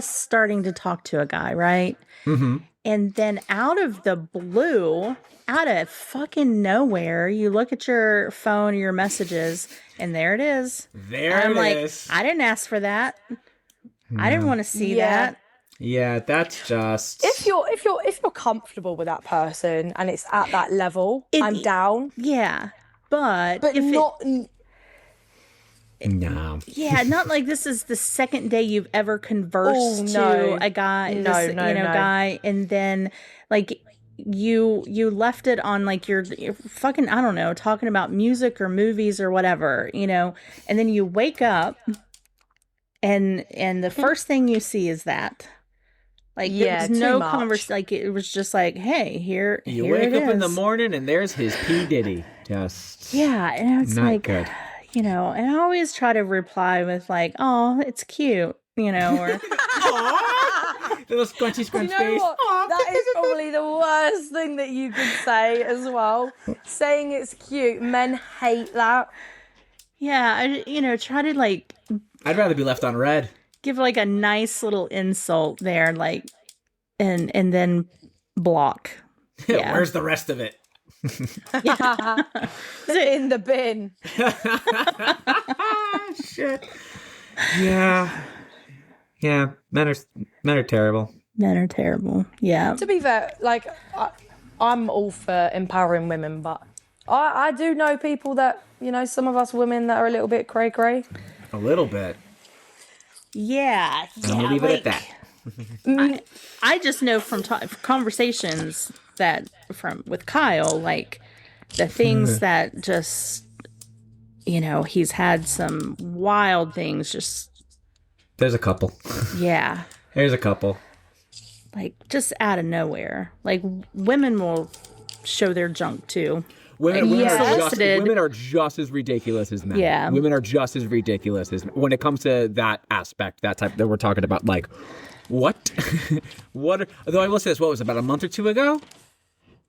S4: starting to talk to a guy, right?
S2: Mm-hmm.
S4: And then out of the blue, out of fucking nowhere, you look at your phone or your messages, and there it is.
S2: There it is.
S4: I didn't ask for that. I didn't want to see that.
S2: Yeah, that's just.
S3: If you're comfortable with that person and it's at that level, I'm down.
S4: Yeah, but
S3: if not.
S2: No.
S4: Yeah, not like this is the second day you've ever conversed to a guy, guy, and then like you left it on like you're fucking, I don't know, talking about music or movies or whatever, you know, and then you wake up and the first thing you see is that. Like there was no conversation. Like it was just like, hey, here
S2: you wake up in the morning and there's his P Diddy. Just
S4: and it's
S2: not
S4: like
S2: good.
S4: You know, and I always try to reply with like, "Oh, it's cute," you know, or
S2: little scrunchy
S3: you know
S2: face.
S3: What? That is probably the worst thing that you could say as well. Saying it's cute, men hate that.
S4: Yeah, try to like.
S2: I'd rather be left on red.
S4: Give like a nice little insult there, like, and then block. Yeah.
S2: Where's the rest of it?
S3: In the bin.
S2: Shit. Yeah. Men are terrible.
S4: Men are terrible. Yeah.
S3: To be fair, like I'm all for empowering women, but I do know people that, you know, some of us women that are a little bit cray-cray.
S2: A little bit.
S4: Yeah.
S2: And we'll leave it at that.
S4: I just know from conversations that with Kyle, like the things that just, you know, he's had some wild things. Just
S2: there's a couple.
S4: Yeah,
S2: there's a couple.
S4: Like just out of nowhere. Like women will show their junk too.
S2: Women are just as ridiculous as men.
S4: Yeah,
S2: women are just as ridiculous as when it comes to that aspect, that type that we're talking about. Like. What? Though I will say this, what was it, about a month or two ago?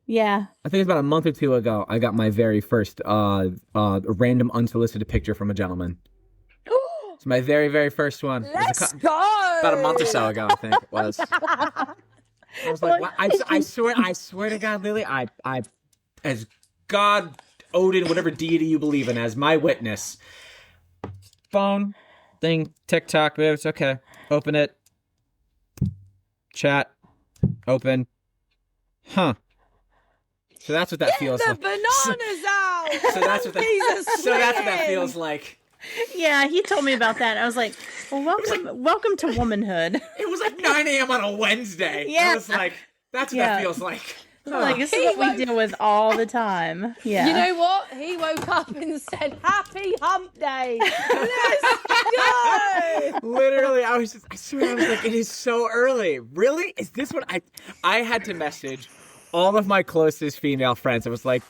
S4: Yeah.
S2: I think it's about a month or two ago, I got my very first random unsolicited picture from a gentleman. It's my very, very first one.
S3: Let's go!
S2: About a month or so ago, I think it was. I was like, what? I swear to God, Lily, I as God, Odin, whatever deity you believe in, as my witness. Phone, thing, TikTok, it's okay. Open it. Chat, open. Huh. So that's what that feels like.
S3: Get the bananas out!
S2: So that's what that feels like.
S4: Yeah, he told me about that. I was like, well, welcome to womanhood.
S2: It was like 9 a.m. on a Wednesday.
S4: Yeah.
S2: I was like, that's what that feels like.
S4: Like, this is what we deal with all the time. Yeah.
S3: You know what? He woke up and said, "Happy Hump Day. Let's go."
S2: Literally, I swear, I was like, it is so early. Really? Is this what I had to message all of my closest female friends? I was like,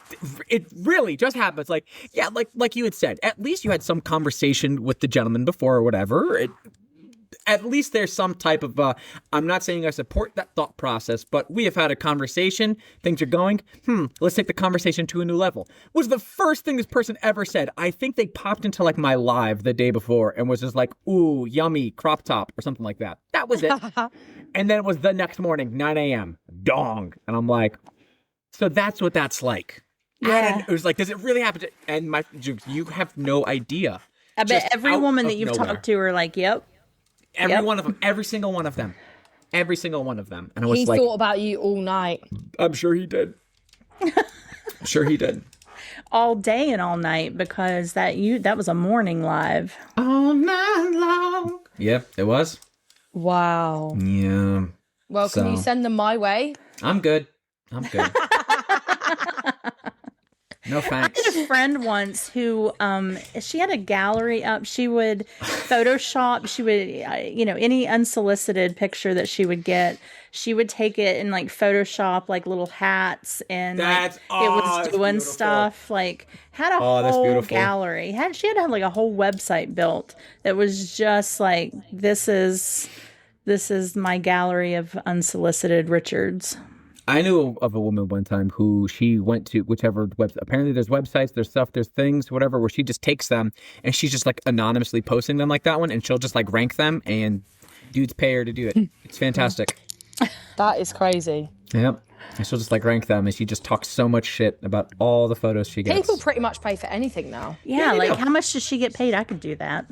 S2: it really just happened. It's like, yeah, like you had said, at least you had some conversation with the gentleman before or whatever. At least there's some type of, I'm not saying I support that thought process, but we have had a conversation. Things are going, let's take the conversation to a new level. Was the first thing this person ever said. I think they popped into like my live the day before and was just like, ooh, yummy, crop top or something like that. That was it. And then it was the next morning, 9 a.m., dong. And I'm like, so that's what that's like.
S4: Yeah.
S2: And it was like, does it really happen? And you have no idea.
S4: I bet every woman that you've talked to are like, yep.
S2: One of them, every single one of them. Every single one of them. And I was
S3: He
S2: like,
S3: thought about you all night.
S2: I'm sure he did. I'm sure he did.
S4: All day and all night, because that was a morning live.
S2: All night long. Yeah, it was.
S3: Wow.
S2: Yeah.
S3: Well, can you send them my way?
S2: I'm good. No thanks.
S4: I had a friend once who, she had a gallery up. She would Photoshop. She would, any unsolicited picture that she would get, she would take it and like Photoshop like little hats, and it was doing beautiful stuff. Like, had a whole gallery. She had like a whole website built that was just like, this is my gallery of unsolicited Richards.
S2: I knew of a woman one time who she went to whichever website. Apparently there's websites, there's stuff, there's things, whatever, where she just takes them and she's just like anonymously posting them like that one, and she'll just like rank them, and dudes pay her to do it. It's fantastic.
S3: That is crazy.
S2: Yep. And she'll just like rank them, and she just talks so much shit about all the photos she gets.
S3: People pretty much pay for anything now.
S4: Yeah, like how much does she get paid? I could do that.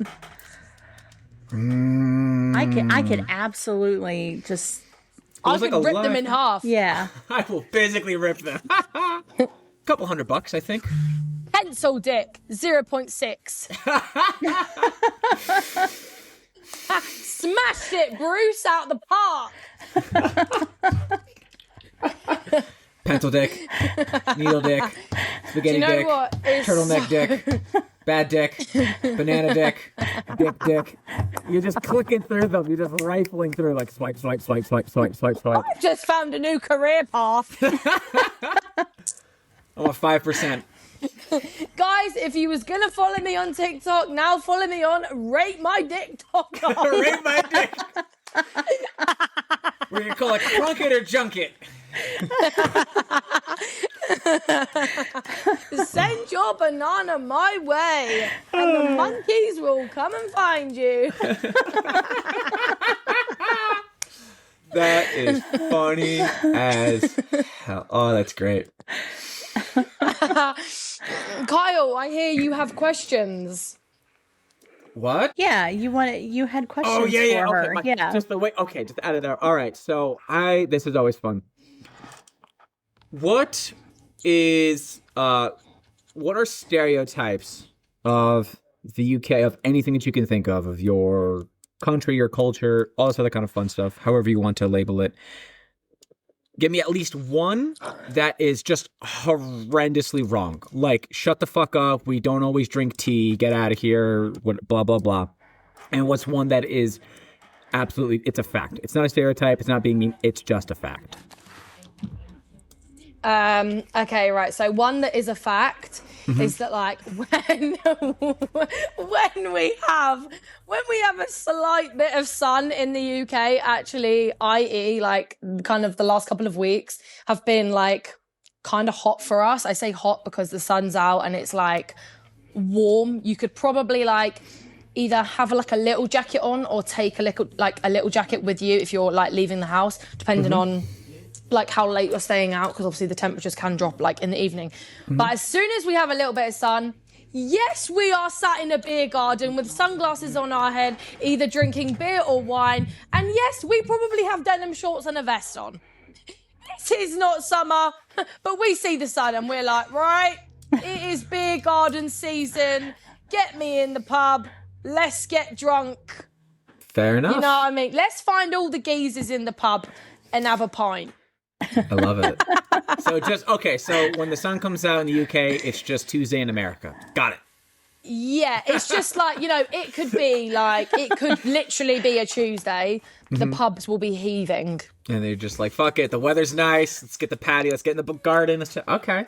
S4: I could absolutely just...
S3: I could rip them in half.
S4: Yeah.
S2: I will physically rip them. Couple $100, I think.
S3: Pencil dick, 0.6. Smashed it, Bruce, out the park.
S2: Pencil dick, needle dick, spaghetti dick, turtleneck dick, bad dick, banana dick, dick. You're just clicking through them. You're just rifling through like swipe.
S3: I've just found a new career path.
S2: I'm a 5%.
S3: Guys, if you was going to follow me on TikTok, now follow me on Rate My Dick.
S2: Rate My Dick. We're going to call it Crunk It or Junk It.
S3: Send your banana my way, and the monkeys will come and find you.
S2: That is funny as hell. Oh, that's great.
S3: Kyle, I hear you have questions.
S2: What?
S4: Yeah, you had questions for her.
S2: Okay, just the way. Okay, just add it out. All right. So this is always fun. What are stereotypes of the UK, of anything that you can think of your country, your culture, all this other kind of fun stuff, however you want to label it? Give me at least one that is just horrendously wrong. Like, shut the fuck up, we don't always drink tea, get out of here, blah, blah, blah. And what's one that is absolutely, it's a fact. It's not a stereotype, it's not being mean, it's just a fact.
S3: Okay, right. So one that is a fact is that, like, when we have a slight bit of sun in the UK, actually, i.e., like, kind of the last couple of weeks have been like kind of hot for us. I say hot because the sun's out and it's like warm. You could probably like either have like a little jacket on or take a little jacket with you if you're like leaving the house, depending on like how late you're staying out, because obviously the temperatures can drop like in the evening. But as soon as we have a little bit of sun, yes, we are sat in a beer garden with sunglasses on our head, either drinking beer or wine. And yes, we probably have denim shorts and a vest on. This is not summer, but we see the sun and we're like, right, it is beer garden season. Get me in the pub. Let's get drunk.
S2: Fair enough.
S3: You know what I mean? Let's find all the geezers in the pub and have a pint.
S2: I love it. So when the sun comes out in the UK, it's just Tuesday in America. Got it.
S3: Yeah, it's just like, it could be like, it could literally be a Tuesday. The pubs will be heaving.
S2: And they're just like, fuck it, the weather's nice. Let's get the patio. Let's get in the garden. Okay.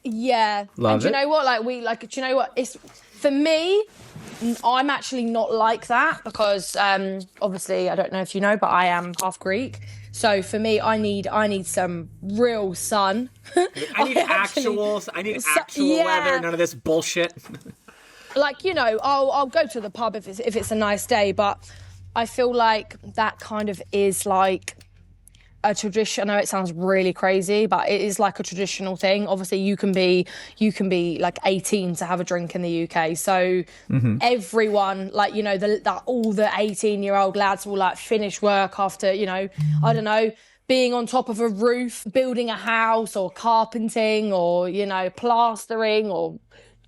S3: Yeah.
S2: Love
S3: and do
S2: it.
S3: you know what? Do you know what? It's for me, I'm actually not like that because obviously, I don't know if you know, but I am half Greek. So for me, I need some real sun.
S2: I need actual weather, none of this bullshit.
S3: I'll go to the pub if it's a nice day, but I feel like that kind of is like a tradition. I know it sounds really crazy, but it is like a traditional thing. Obviously, you can be like 18 to have a drink in the UK. So everyone, all the 18-year-old lads will like finish work after, I don't know, being on top of a roof, building a house or carpenting or, plastering or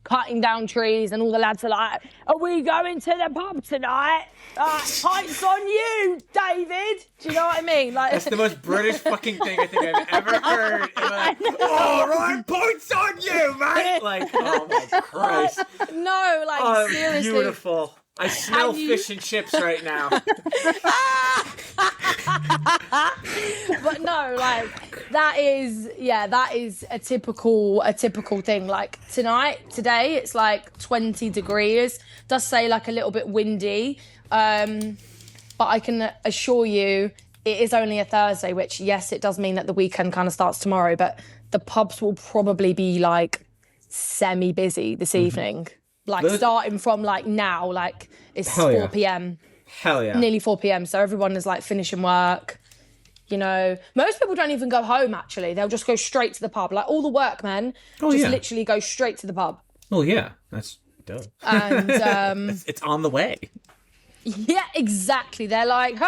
S3: cutting down trees, and all the lads are like, are we going to the pub tonight? Pints on you, David. Do you know what I mean? Like,
S2: that's the most British fucking thing I think I've ever heard. Like, all right, points on you, mate. Like, oh my Christ.
S3: No, like, seriously.
S2: Beautiful. I smell fish and chips right now.
S3: But no, like, that is a typical thing. Like today it's like 20 degrees. Does say like a little bit windy. But I can assure you it is only a Thursday, which yes, it does mean that the weekend kind of starts tomorrow, but the pubs will probably be like semi-busy this evening. Like starting from like now, like it's 4 p.m.
S2: Hell yeah.
S3: Nearly 4 p.m. So everyone is like finishing work. Most people don't even go home, actually. They'll just go straight to the pub. Like all the workmen literally go straight to the pub.
S2: Oh, yeah. That's dope.
S3: And
S2: it's on the way.
S3: Yeah, exactly. They're like,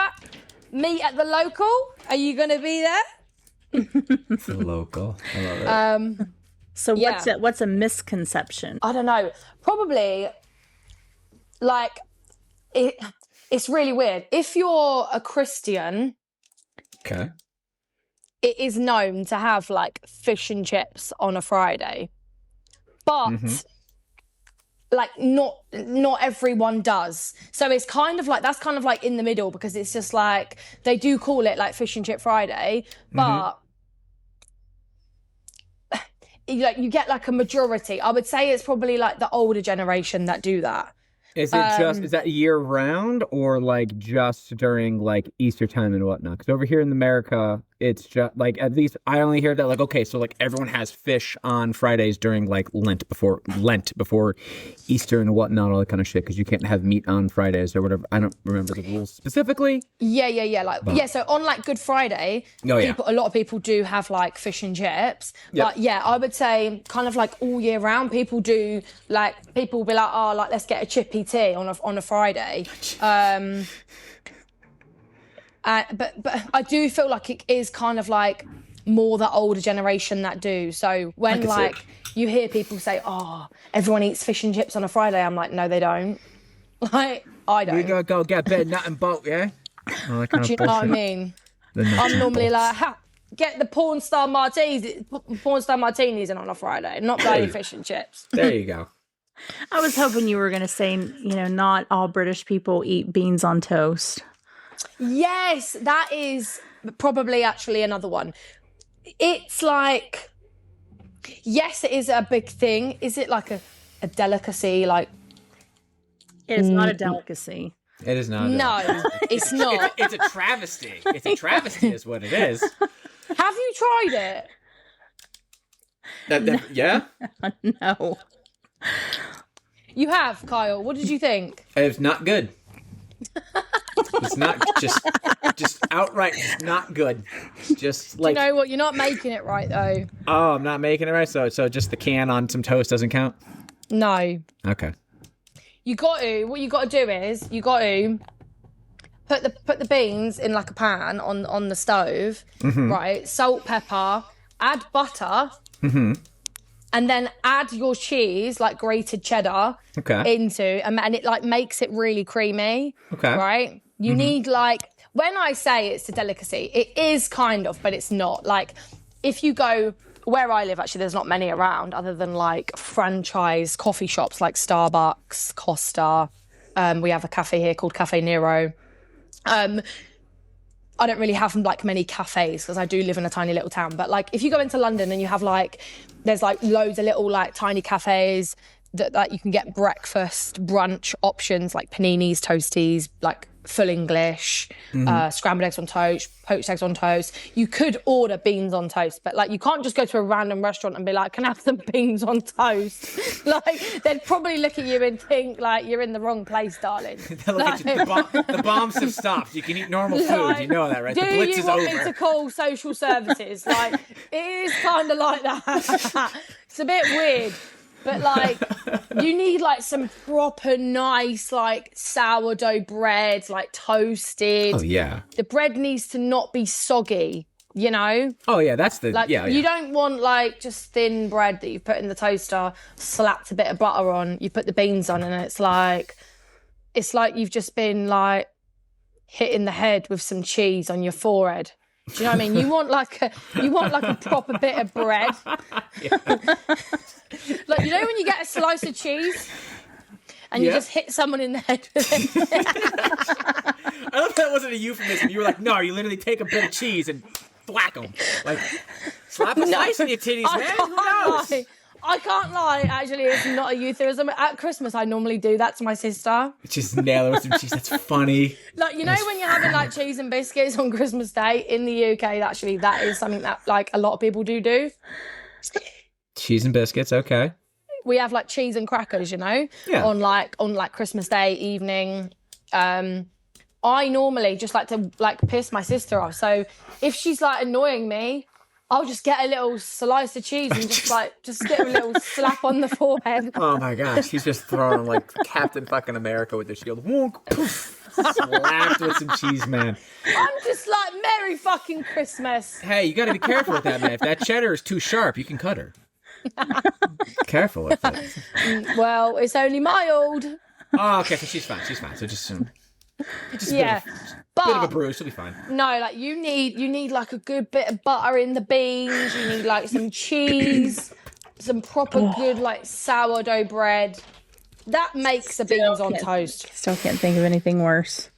S3: meet at the local. Are you going to be there?
S2: It's the local. I love it.
S4: So what's a misconception?
S3: I don't know. Probably, like, it's really weird. If you're a Christian,
S2: okay,
S3: it is known to have, like, fish and chips on a Friday. But, like, not everyone does. So it's kind of like, that's kind of like in the middle, because it's just like, they do call it, like, Fish and Chip Friday, but... you get like a majority. I would say it's probably like the older generation that do that.
S2: Is it is that year round or like just during like Easter time and whatnot? Because over here in America, it's just like, at least I only hear that like, okay, so like everyone has fish on Fridays during like Lent before Easter and whatnot, all that kind of shit. Because you can't have meat on Fridays or whatever. I don't remember the rules specifically.
S3: Yeah. So on like Good Friday, a lot of people do have like fish and chips.
S2: Yep.
S3: But yeah, I would say kind of like all year round, people will be like, oh, like let's get a chippy tea on a Friday. But I do feel like it is kind of like more the older generation that do. So when like you hear people say, oh, everyone eats fish and chips on a Friday, I'm like, no, they don't. Like, I don't.
S2: We gotta go get bed, nut and bolt, yeah? All that kind
S3: Do you
S2: of
S3: know what I
S2: bullshit.
S3: mean?
S2: The nuts
S3: I'm
S2: and
S3: normally
S2: bolts.
S3: like, get the porn star martinis in on a Friday, not bloody fish and chips.
S2: There you go.
S4: I was hoping you were going to say, not all British people eat beans on toast.
S3: Yes, that is probably actually another one. It's like, yes, it is a big thing. Is it like a delicacy? Like,
S4: It is not a delicacy.
S2: It is not.
S3: no, it's not.
S2: It's a travesty. It's a travesty is what it is.
S3: Have you tried it?
S2: Yeah?
S4: No.
S3: You have, Kyle. What did you think?
S2: It's not good. It's not just outright not good. Just like,
S3: You know what? You're not making it right, though.
S2: oh, I'm not making it right. So just the can on some toast doesn't count.
S3: No.
S2: Okay.
S3: What you got to do is you got to put the beans in like a pan on the stove, right? Salt, pepper, add butter, and then add your cheese, like grated cheddar,
S2: Okay.
S3: and it like makes it really creamy.
S2: Okay.
S3: Right? You need like when I say it's a delicacy, it is kind of, but it's not. Like, if you go where I live, actually, there's not many around other than like franchise coffee shops like Starbucks, Costa. We have a cafe here called Cafe Nero. I don't really have like many cafes because I do live in a tiny little town. But like, if you go into London and you have like, there's like loads of little like tiny cafes that you can get breakfast, brunch options like paninis, toasties, like full English, scrambled eggs on toast, poached eggs on toast. You could order beans on toast, but like you can't just go to a random restaurant and be like, can I have some beans on toast? Like they'd probably look at you and think like you're in the wrong place, darling.
S2: Like, the bombs have stopped. You can eat normal food.
S3: Like,
S2: you know that, right? The
S3: do
S2: blitz
S3: you
S2: is
S3: want
S2: over.
S3: me to call social services? Like it is kind of like that. It's a bit weird. But, like, you need, like, some proper nice, like, sourdough bread, like, toasted.
S2: Oh, yeah.
S3: The bread needs to not be soggy, you know?
S2: Oh, yeah, that's the...
S3: Like,
S2: yeah.
S3: you don't want, like, just thin bread that you've put in the toaster, slapped a bit of butter on, you put the beans on, and it's like you've just been, like, hit in the head with some cheese on your forehead. Do you know what I mean? You want like a proper bit of bread. Like, you know when you get a slice of cheese and you just hit someone in the head with it?
S2: I love that wasn't a euphemism. You were like, no, you literally take a bit of cheese and thwack them. Like, slap a slice in your titties, man. Who knows?
S3: I can't lie. Actually, it's not a euphemism. At Christmas, I normally do that to my sister.
S2: Just nail her with some cheese. That's funny.
S3: Like, you know when you're having, like, cheese and biscuits on Christmas Day in the UK, actually, that is something that, like, a lot of people do.
S2: Cheese and biscuits, okay.
S3: We have, like, cheese and crackers, you know, on Christmas Day evening. I normally just like to, like, piss my sister off. So if she's, like, annoying me, I'll just get a little slice of cheese and just get a little slap on the forehead.
S2: Oh my gosh, he's just throwing like Captain fucking America with the shield. Wonk, poof, slapped with some cheese, man.
S3: I'm just like, Merry fucking Christmas.
S2: Hey, you got to be careful with that, man. If that cheddar is too sharp, you can cut her. Careful with it.
S3: Well, it's only mild.
S2: Oh, okay, so she's fine. So just
S3: yeah.
S2: But, bit of a bruise, she'll be fine.
S3: No, like you need like a good bit of butter in the beans. You need like some cheese, some proper good like sourdough bread. That makes the beans on toast.
S4: Still can't think of anything worse.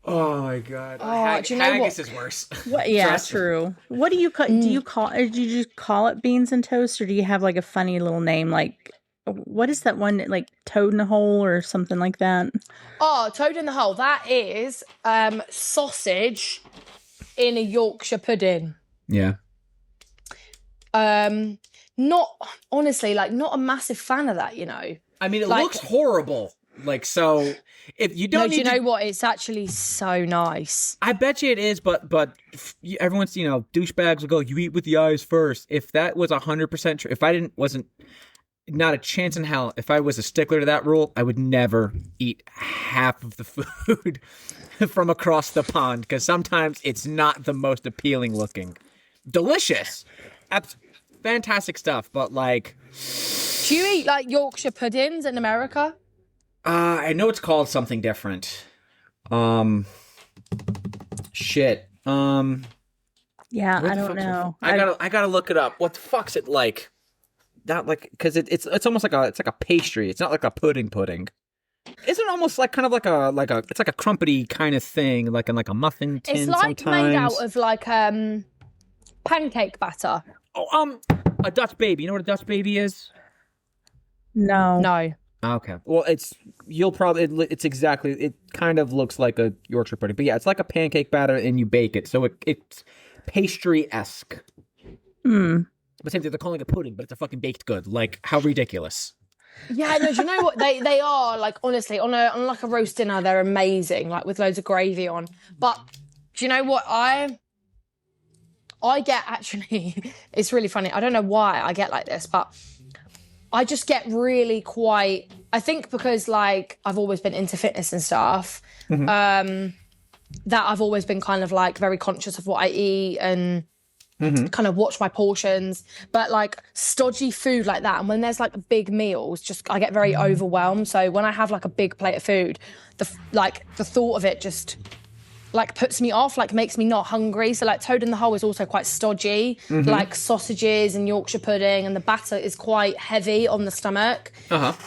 S2: Oh my god!
S3: Do you know
S2: haggis
S3: what?
S2: is worse.
S4: What? Yeah, true. What do you call? Do you just call it beans and toast, or do you have like a funny little name like? What is that one, like toad in a hole or something like that?
S3: Oh, toad in the hole. That is sausage in a Yorkshire pudding.
S2: Yeah.
S3: Not honestly, like not a massive fan of that, you know.
S2: I mean, it looks horrible. Like, so if you don't,
S3: do you know what? It's actually so nice.
S2: I bet you it is, but everyone's, you know, douchebags will go, you eat with the eyes first. If that was 100% true, if I wasn't. Not a chance in hell. If I was a stickler to that rule, I would never eat half of the food from across the pond because sometimes it's not the most appealing looking. Delicious. Fantastic stuff, but like...
S3: Do you eat like Yorkshire puddings in America?
S2: I know it's called something different. Shit.
S4: Yeah, I don't know.
S2: I gotta look it up. What the fuck's it like? Not like, because it's almost like a pastry. It's not like a pudding. Isn't it almost like kind of like it's like a crumpety kind of thing, like in like a muffin tin.
S3: It's like
S2: sometimes.
S3: Made out of like pancake batter.
S2: Oh, a Dutch baby. You know what a Dutch baby is?
S3: No.
S2: Okay. Well, it's exactly. It kind of looks like a Yorkshire pudding, but yeah, it's like a pancake batter and you bake it, so it's pastry-esque. But same thing, they're calling it pudding, but it's a fucking baked good. Like, how ridiculous.
S3: Yeah, no, do you know what? They are, like, honestly, on like a roast dinner, they're amazing, like, with loads of gravy on. But do you know what? I get, actually, it's really funny. I don't know why I get like this, but I just get really quite, I think because, like, I've always been into fitness and stuff, that I've always been kind of, like, very conscious of what I eat and kind of watch my portions, but like stodgy food like that, and when there's like big meals, just I get very overwhelmed. So when I have like a big plate of food, the thought of it just like puts me off, like makes me not hungry. So like toad in the hole is also quite stodgy, like sausages and Yorkshire pudding, and the batter is quite heavy on the stomach.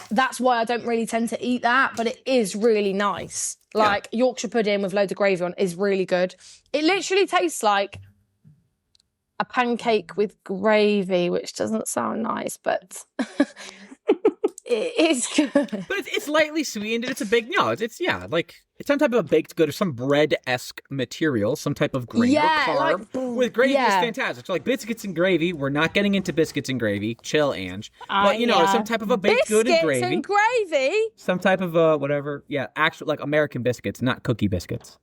S3: That's why I don't really tend to eat that, but it is really nice. Like Yorkshire pudding with loads of gravy on is really good. It literally tastes like a pancake with gravy, which doesn't sound nice, but it is good.
S2: But it's lightly sweetened, and it's a big, it's some type of a baked good or some bread-esque material, some type of grain or carb with gravy is fantastic. So like biscuits and gravy, we're not getting into biscuits and gravy. Chill, Ange. But some type of a baked good and gravy.
S3: Biscuits and gravy?
S2: Some type of whatever. Yeah, actual like American biscuits, not cookie biscuits.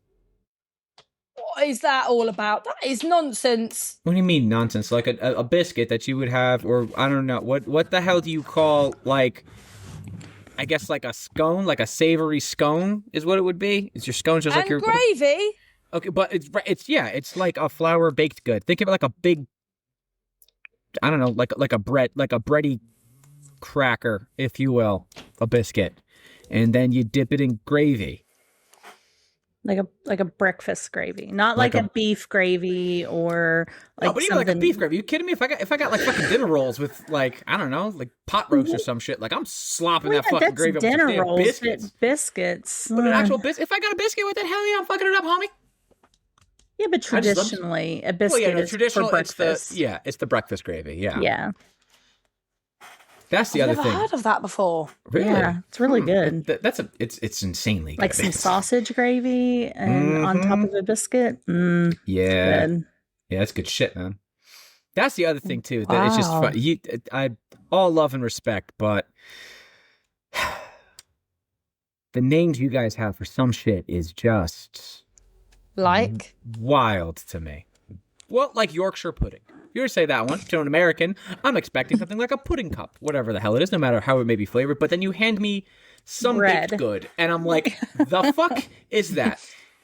S3: What is that all about? That is nonsense.
S2: What do you mean nonsense? Like a biscuit that you would have, or I don't know, what the hell do you call, like, I guess like a scone, like a savory scone is what it would be? Is your scone just like your
S3: gravy?
S2: Okay, but it's like a flour baked good. Think of it like a big, I don't know, like a bready cracker, if you will, a biscuit, and then you dip it in gravy.
S4: Like a breakfast gravy, not like a beef gravy or like
S2: no, but even like a beef gravy. Are you kidding me? If I got like fucking dinner rolls with like, I don't know, like pot roast or some shit, like I'm slopping that fucking gravy up with
S4: dinner rolls,
S2: biscuits. But an actual biscuit. If I got a biscuit with it, hell yeah, I'm fucking it up, homie.
S4: Yeah, but traditionally a biscuit is for breakfast.
S2: It's the breakfast gravy. Yeah. That's the
S3: I've
S2: other
S3: never
S2: thing.
S3: heard of that before.
S2: Really?
S4: Yeah, it's really good.
S2: It's insanely good.
S4: Like some sausage gravy and on top of a biscuit.
S2: Yeah.
S4: Good.
S2: Yeah, that's good shit, man. That's the other thing too. That it's just fun. I all love and respect, but the names you guys have for some shit is just
S3: like
S2: wild to me. Well, like Yorkshire pudding. If you were to say that one to an American, I'm expecting something like a pudding cup, whatever the hell it is, no matter how it may be flavored. But then you hand me some baked good, and I'm like, the fuck is that?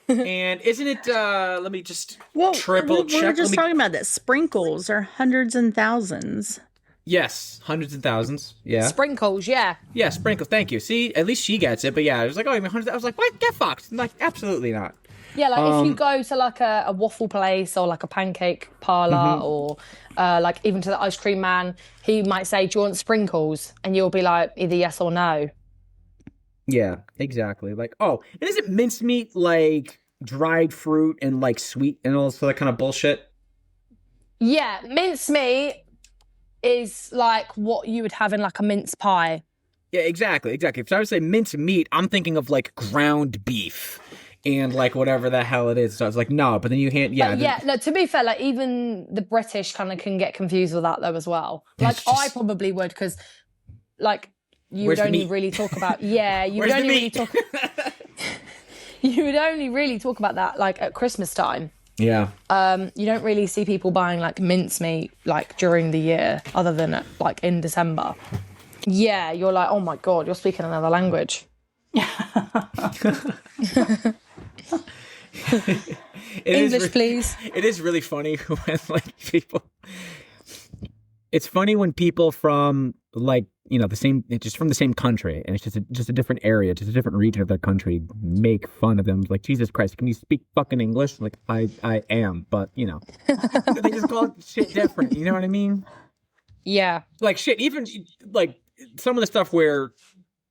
S2: And isn't it, let me just triple check.
S4: We were just talking about that. Sprinkles are hundreds and thousands.
S2: Yes, hundreds and thousands. Yeah.
S3: Sprinkles, yeah.
S2: Yeah, sprinkles. Thank you. See, at least she gets it. But yeah, I was like, oh, you mean hundreds? I was like, what? Get fucked. I'm like, absolutely not.
S3: Yeah, like if you go to like a waffle place or like a pancake parlor or like even to the ice cream man, he might say, do you want sprinkles? And you'll be like, either yes or no.
S2: Yeah, exactly. Like, oh, and is it mincemeat like dried fruit and like sweet and all that kind of bullshit?
S3: Yeah, mincemeat is like what you would have in like a mince pie.
S2: Yeah, exactly. If I would say mincemeat, I'm thinking of like ground beef. And like whatever the hell it is. So I was like, no, but then you hand,
S3: no, to be fair, like even the British kind of can get confused with that though as well. Like I probably would, because like you would only really talk about, you would only really talk, you would only really talk about that like at Christmas time.
S2: Yeah.
S3: You don't really see people buying like mincemeat like during the year other than like in December. Yeah, you're like, oh my God, you're speaking another language. English, please.
S2: It is really funny when like people. It's funny when people from like just from the same country, and it's just a different area, just a different region of their country, make fun of them. Like, Jesus Christ, can you speak fucking English? Like I am, but they just call shit different. You know what I mean?
S3: Yeah.
S2: Like shit, even like some of the stuff where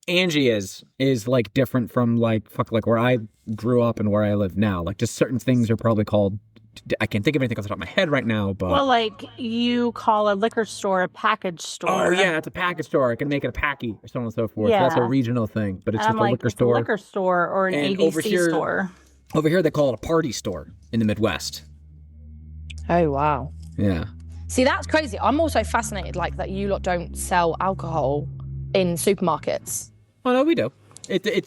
S2: Angie is like different from like where I grew up and where I live now. Like just certain things are probably called, I can't think of anything off the top of my head right now, but
S4: well, like you call a liquor store a package store.
S2: Oh yeah, it's a package store. I can make it a packy or so on and so forth.
S4: Yeah.
S2: So that's a regional thing, but it's just
S4: like,
S2: a liquor store.
S4: A liquor store or an
S2: and
S4: ABC store.
S2: Over here they call it a party store in the Midwest.
S3: Oh wow.
S2: Yeah.
S3: See, that's crazy. I'm also fascinated like that you lot don't sell alcohol in supermarkets.
S2: Oh no, we do.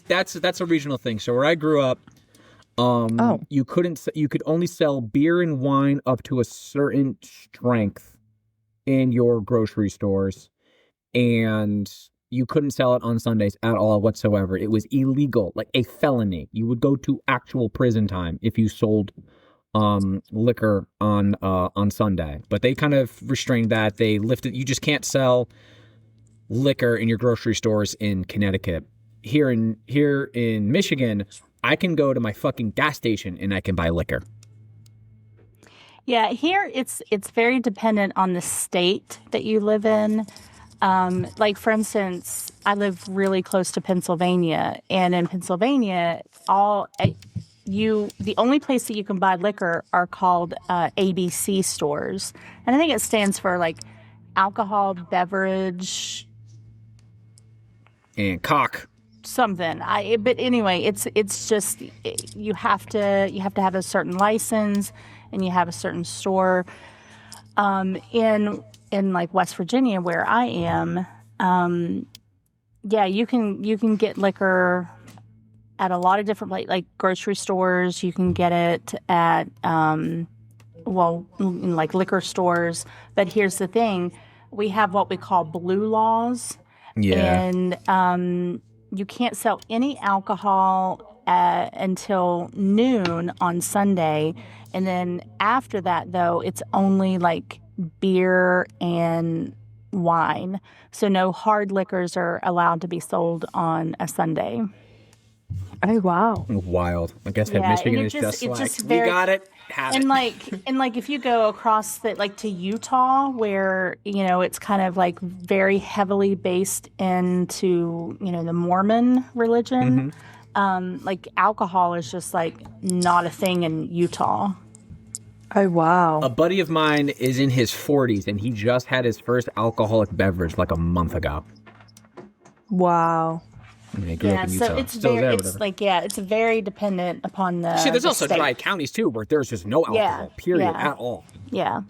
S2: That's a regional thing. So where I grew up, you could only sell beer and wine up to a certain strength in your grocery stores, and you couldn't sell it on Sundays at all whatsoever. It was illegal, like a felony. You would go to actual prison time if you sold liquor on Sunday. But they kind of restrained that. They lifted. You just can't sell liquor in your grocery stores in Connecticut. Here in Michigan, I can go to my fucking gas station and I can buy liquor.
S4: Yeah, here it's very dependent on the state that you live in. Like, for instance, I live really close to Pennsylvania, and in Pennsylvania, the only place that you can buy liquor are called ABC stores, and I think it stands for like alcohol beverage
S2: And cock.
S4: something. But anyway, it's just you have to have a certain license, and you have a certain store. In like West Virginia, where I am, yeah, you can get liquor at a lot of different like grocery stores. You can get it at in like liquor stores. But here's the thing: we have what we call blue laws, and you can't sell any alcohol until noon on Sunday, and then after that, though, it's only like beer and wine. So no hard liquors are allowed to be sold on a Sunday.
S3: Oh, wow.
S2: Wild. I guess Michigan is just like, we got it, have it.
S4: And like if you go across to Utah, where, it's kind of like very heavily based into, the Mormon religion, like alcohol is just like not a thing in Utah.
S3: Oh, wow.
S2: A buddy of mine is in his 40s, and he just had his first alcoholic beverage like a month ago.
S3: Wow.
S2: I mean, he grew up in Utah.
S4: So it's very dependent upon the
S2: See, there's
S4: the
S2: also
S4: state.
S2: dry counties, too, where there's just no alcohol, period, at all.
S4: Yeah.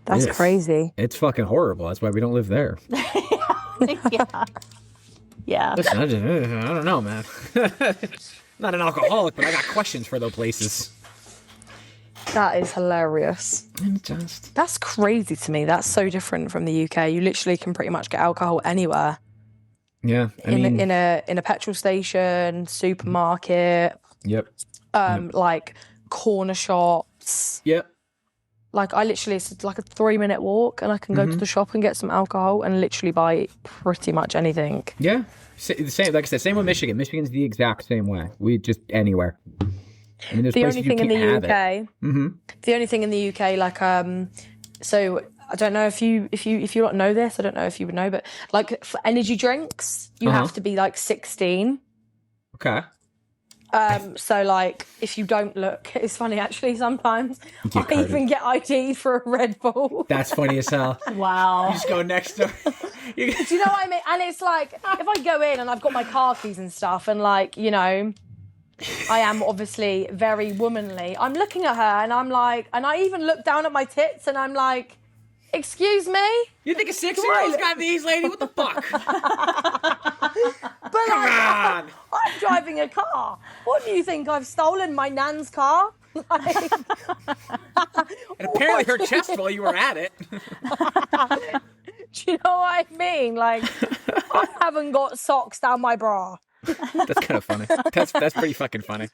S3: That's crazy.
S2: It's fucking horrible. That's why we don't live there.
S4: Yeah. Yeah.
S2: Listen, I don't know, man. Not an alcoholic, but I got questions for those places.
S3: That is hilarious. That's crazy to me. That's so different from the UK. You literally can pretty much get alcohol anywhere.
S2: Yeah,
S3: in a petrol station, supermarket.
S2: Yep.
S3: Like corner shops.
S2: Yep.
S3: Like it's like a 3-minute walk, and I can go to the shop and get some alcohol and literally buy pretty much anything.
S2: Yeah. The same, like I said, same with Michigan. Michigan's the exact same way. We just anywhere. I mean,
S3: The only thing in the UK, like, so I don't know if you don't know this, I don't know if you would know, but like for energy drinks, you have to be like 16.
S2: Okay.
S3: So like if you don't look, it's funny actually. Sometimes I even get ID for a Red Bull.
S2: That's funny as hell.
S4: Wow.
S2: You just go next door.
S3: Do you know what I mean? And it's like if I go in and I've got my car keys and stuff, and like I am obviously very womanly. I'm looking at her and I'm like, and I even look down at my tits and I'm like, excuse me?
S2: You think a 6-year-old's got these, lady? What the fuck?
S3: But
S2: Come on!
S3: I'm driving a car. What do you think? I've stolen my nan's car? Like,
S2: and apparently her chest while you were at it.
S3: Do you know what I mean? Like, I haven't got socks down my bra.
S2: That's kind of funny. That's pretty fucking funny.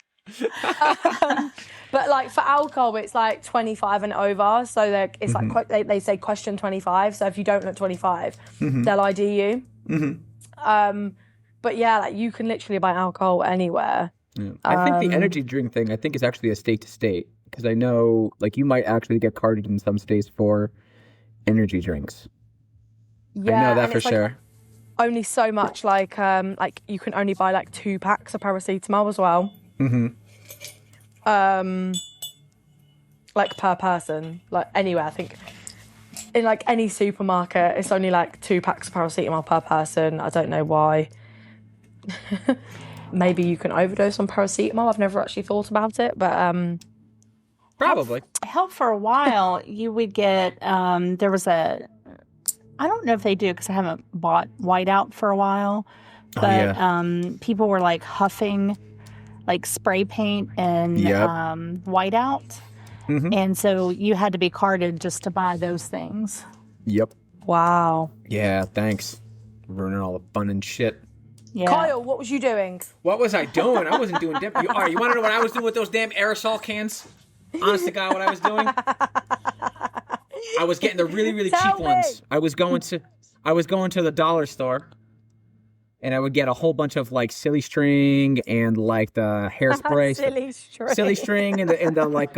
S3: But like for alcohol, it's like 25 and over. So it's like they say question 25. So if you don't look 25, they'll ID you. But yeah, like you can literally buy alcohol anywhere.
S2: Yeah. I think the energy drink thing, I think is actually a state to state, because I know like you might actually get carded in some states for energy drinks.
S3: Yeah,
S2: I know that for sure.
S3: Only so much, like you can only buy like 2 packs of paracetamol as well. Like per person, like anywhere. I think in like any supermarket, it's only like 2 packs of paracetamol per person. I don't know why. Maybe you can overdose on paracetamol. I've never actually thought about it, but
S2: probably.
S4: Hell, for a while, you would get there was I don't know if they do because I haven't bought Whiteout for a while, but people were like huffing like spray paint and Whiteout, and so you had to be carded just to buy those things.
S2: Yep.
S3: Wow.
S2: Yeah, thanks. Ruining all the fun and shit.
S4: Yeah.
S3: Kyle, what was you doing?
S2: What was I doing? I wasn't doing... All right, you want to know what I was doing with those damn aerosol cans? Honest to God, what I was doing? I was getting the really, really cheap ones. I was going to the dollar store, and I would get a whole bunch of like silly string and like the hairspray, silly string, and the like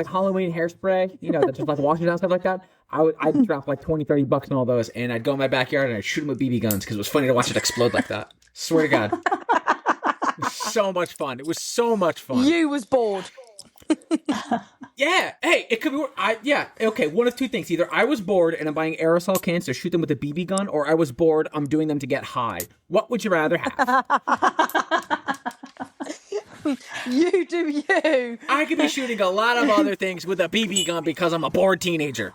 S2: Halloween hairspray, that just like washing down stuff like that. I'd drop like $20-$30 on all those, and I'd go in my backyard and I'd shoot them with BB guns because it was funny to watch it explode like that. Swear to God, it was so much fun. It was so much fun.
S3: You was bored.
S2: Yeah. Hey, it could be. Okay. One of two things: either I was bored and I'm buying aerosol cans to shoot them with a BB gun, or I was bored, I'm doing them to get high. What would you rather have?
S3: You do you.
S2: I could be shooting a lot of other things with a BB gun because I'm a bored teenager.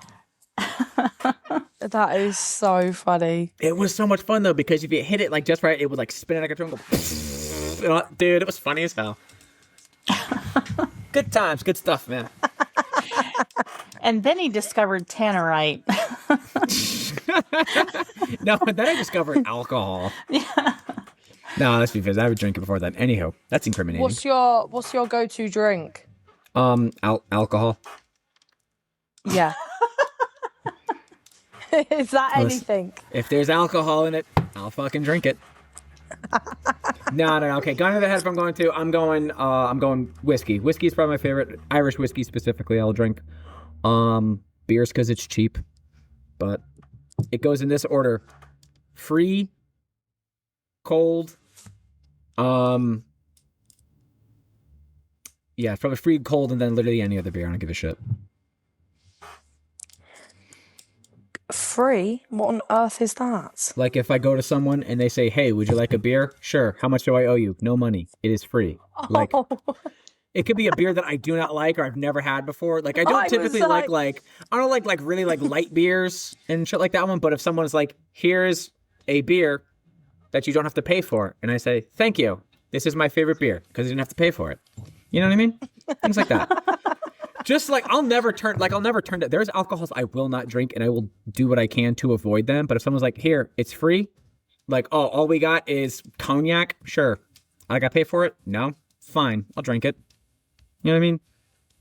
S3: That is so funny.
S2: It was so much fun though, because if you hit it like just right, it would like spin it like a triangle. Dude, it was funny as hell. Good times, good stuff, man.
S4: And then he discovered tannerite.
S2: No, then I discovered alcohol. Yeah. No, let's be fair. I would drink it before that. Anyhow, that's incriminating.
S3: What's your go-to drink?
S2: Alcohol.
S3: Yeah. Is that anything?
S2: If there's alcohol in it, I'll fucking drink it. No. Okay, gun to the head. If I'm going whiskey. Whiskey is probably my favorite. Irish whiskey specifically, I'll drink. Beers because it's cheap, but it goes in this order: free, cold. Yeah, probably free, cold, and then literally any other beer. I don't give a shit.
S3: Free? What on earth is that?
S2: Like if I go to someone and they say, "Hey, would you like a beer?" Sure. How much do I owe you? No money. It is free. Like it could be a beer that I do not like or I've never had before. Like I don't typically like I don't like really like light beers and shit like that one. But if someone's like, "Here's a beer that you don't have to pay for," and I say, "Thank you. This is my favorite beer because you didn't have to pay for it." You know what I mean? Things like that. Just like I'll never turn down. There's alcohols I will not drink, and I will do what I can to avoid them. But if someone's like, "Here, it's free," like, "Oh, all we got is cognac," sure. I got to pay for it? No, fine, I'll drink it. You know what I mean?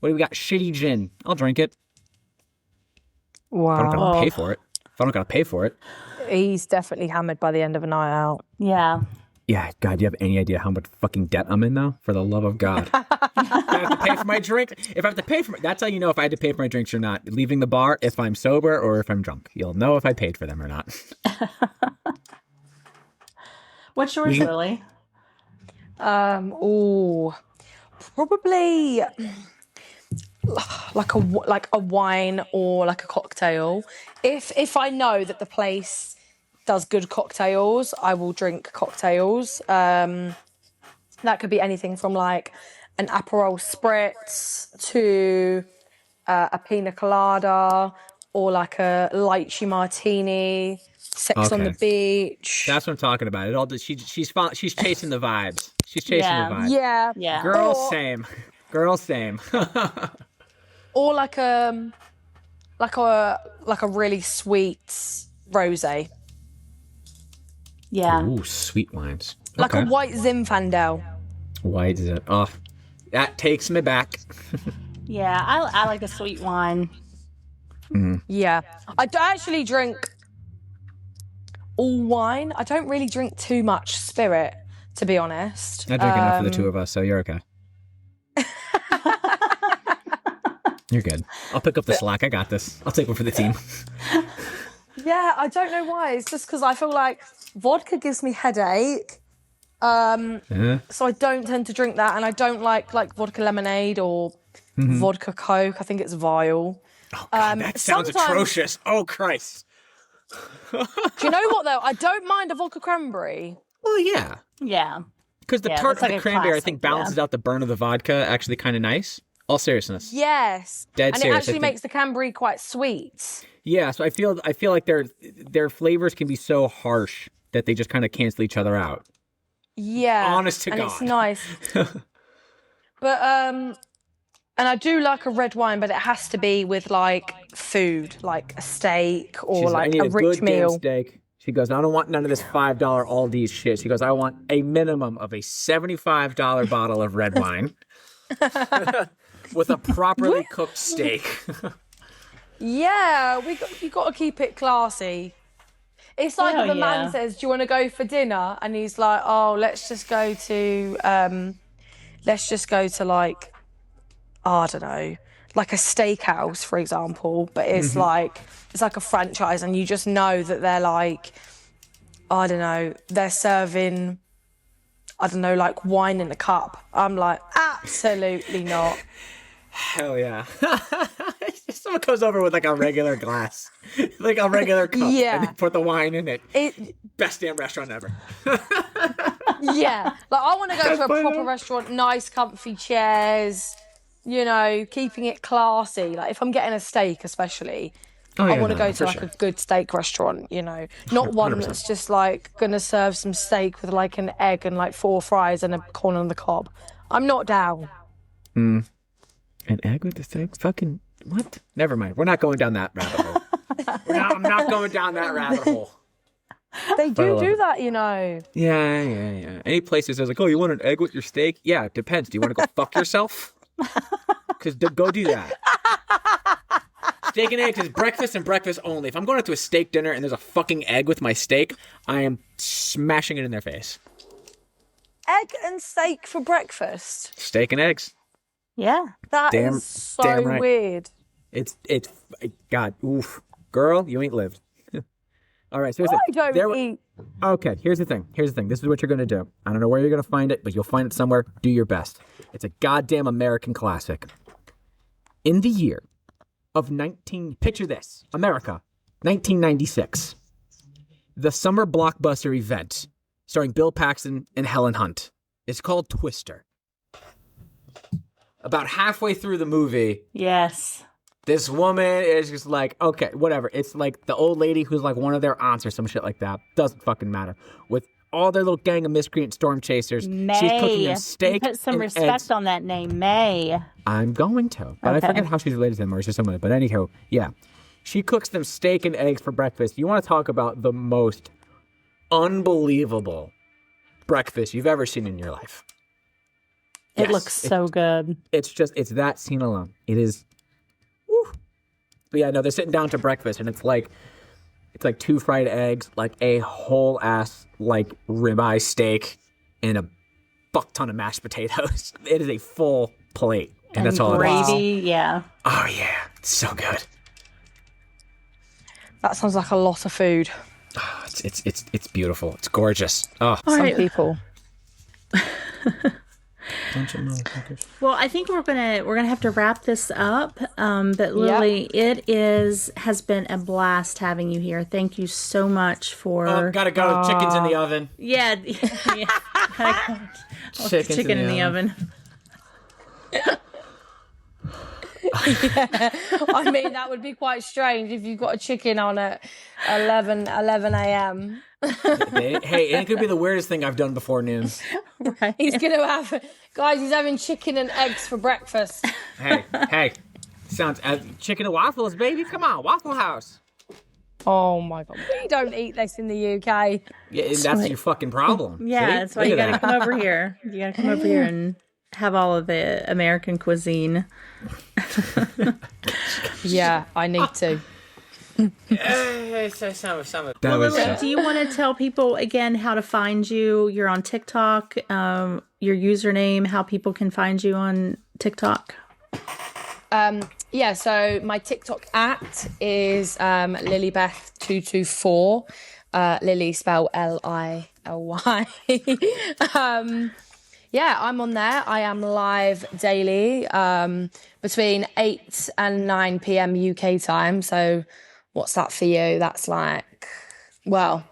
S2: What do we got? Shitty gin. I'll drink it.
S3: Wow.
S2: If I don't gotta pay for it.
S3: He's definitely hammered by the end of a night out.
S4: Yeah.
S2: Yeah, God, do you have any idea how much fucking debt I'm in though? For the love of God. If I have to pay for my drink, that's how you know if I had to pay for my drinks or not. Leaving the bar, if I'm sober or if I'm drunk. You'll know if I paid for them or not.
S4: What's yours, Lily?
S3: Probably like a wine or like a cocktail. If I know that the place does good cocktails, I will drink cocktails. That could be anything from like an Aperol Spritz to a pina colada or like a lychee martini, sex on the beach.
S2: That's what I'm talking about. It all she's chasing the vibes. She's chasing the vibes.
S3: Yeah.
S2: Girls, same.
S3: Or like a really sweet rosé.
S4: Yeah.
S2: Ooh, sweet wines.
S3: Like a white Zinfandel.
S2: White is it? Oh, that takes me back.
S4: Yeah, I like a sweet wine.
S2: Mm.
S3: Yeah. I don't actually drink all wine. I don't really drink too much spirit, to be honest.
S2: I drink enough for the two of us, so you're okay. You're good. I'll pick up the slack. I got this. I'll take one for the team.
S3: Yeah, I don't know why. It's just because I feel like vodka gives me headache. So I don't tend to drink that, and I don't like vodka lemonade or vodka Coke. I think it's vile.
S2: Oh, God, that sounds atrocious. Oh, Christ.
S3: Do you know what, though? I don't mind a vodka cranberry.
S2: Well, yeah.
S4: Yeah.
S2: Because the tart of the cranberry, I think, balances out the burn of the vodka actually kind of nice. All seriousness.
S3: Yes.
S2: Dead serious.
S3: And it actually makes the cranberry quite sweet.
S2: Yeah, so I feel like their flavors can be so harsh that they just kind of cancel each other out.
S3: Yeah.
S2: Honest to God.
S3: And it's nice. But, and I do like a red wine, but it has to be with, like, food, like a steak or, like, a rich meal.
S2: Damn steak. She goes, "I don't want none of this $5 Aldi's shit." She goes, "I want a minimum of a $75 bottle of red wine with a properly cooked steak."
S3: Yeah, you got to keep it classy. It's like
S4: Hell
S3: if a man
S4: yeah.
S3: says, "Do you want to go for dinner?" and he's like, "Oh, let's just go to like, oh, I don't know, like a steakhouse, for example." But it's like a franchise, and you just know that they're like, I don't know, they're serving, I don't know, like wine in a cup. I'm like, absolutely not.
S2: Hell yeah. Someone comes over with like a regular glass, like a regular cup, and they put the wine in it. Best damn restaurant ever.
S3: Yeah, like I want to go to a proper restaurant, nice comfy chairs, you know, keeping it classy. Like if I'm getting a steak especially, I want to go to like a good steak restaurant, you know, not one
S2: 100%.
S3: that's just like gonna serve some steak with like an egg and like 4 fries and a corn on the cob. I'm not down.
S2: An egg with the steak? Fucking what? Never mind. We're not going down that rabbit hole. I'm not going down that rabbit hole.
S3: They do that, you know.
S2: Yeah. Any places that's like, oh, you want an egg with your steak? Yeah, it depends. Do you want to go fuck yourself? Because go do that. Steak and eggs is breakfast and breakfast only. If I'm going out to a steak dinner and there's a fucking egg with my steak, I am smashing it in their face.
S3: Egg and steak for breakfast.
S2: Steak and eggs.
S4: Yeah.
S3: That is so
S2: right.
S3: weird.
S2: It's God, oof. Girl, you ain't lived. All right, so
S3: I don't eat.
S2: Okay, here's the thing. This is what you're going to do. I don't know where you're going to find it, but you'll find it somewhere. Do your best. It's a goddamn American classic. In the year of picture this, America, 1996. The summer blockbuster event starring Bill Paxton and Helen Hunt is called Twister. About halfway through the movie,
S4: Yes.
S2: this woman is just like, okay, whatever. It's like the old lady who's like one of their aunts or some shit like that. Doesn't fucking matter. With all their little gang of miscreant storm chasers,
S4: May.
S2: she's cooking them steak.
S4: You put some
S2: and
S4: respect
S2: eggs.
S4: on that name, May.
S2: I'm going to, but
S4: Okay.
S2: I forget how she's related to them or it's just someone. But anyhow, yeah, she cooks them steak and eggs for breakfast. You want to talk about the most unbelievable breakfast you've ever seen in your life?
S4: It
S2: Yes.
S4: looks so good.
S2: It's that scene alone. It is. Woo. But yeah, no, they're sitting down to breakfast, and it's like 2 fried eggs, like a whole ass like ribeye steak, and a fuck ton of mashed potatoes. It is a full plate, and that's all it is.
S4: Gravy, yeah.
S2: Oh yeah, it's so good.
S3: That sounds like a lot of food.
S2: Oh, it's beautiful. It's gorgeous. Oh,
S3: Some people.
S4: Well, I think we're gonna have to wrap this up. But Lily, it has been a blast having you here. Thank you so much for.
S2: gotta go. Chicken's in the oven.
S4: Yeah. Chicken in the oven.
S3: I mean, that would be quite strange if you got a chicken on at 11 a.m.
S2: Hey, it could be the weirdest thing I've done before noon.
S4: Right.
S3: He's having chicken and eggs for breakfast.
S2: Hey, sounds chicken and waffles, baby. Come on, Waffle House.
S3: Oh my God, we don't eat this in the UK.
S2: Yeah, and that's your fucking problem.
S4: Yeah,
S2: See?
S4: that's why
S2: Look
S4: you
S2: at
S4: gotta
S2: that.
S4: come over here. You gotta come over here and have all of the American cuisine.
S3: Yeah, I need to.
S4: Do you want to tell people again how to find you? You're on TikTok, your username, how people can find you on TikTok.
S3: Yeah, so my TikTok @ is Lilybeth224. Lily spelled Lily. Yeah, I'm on there. I am live daily between 8 and 9 p.m. UK time. So what's that for you? That's like, well,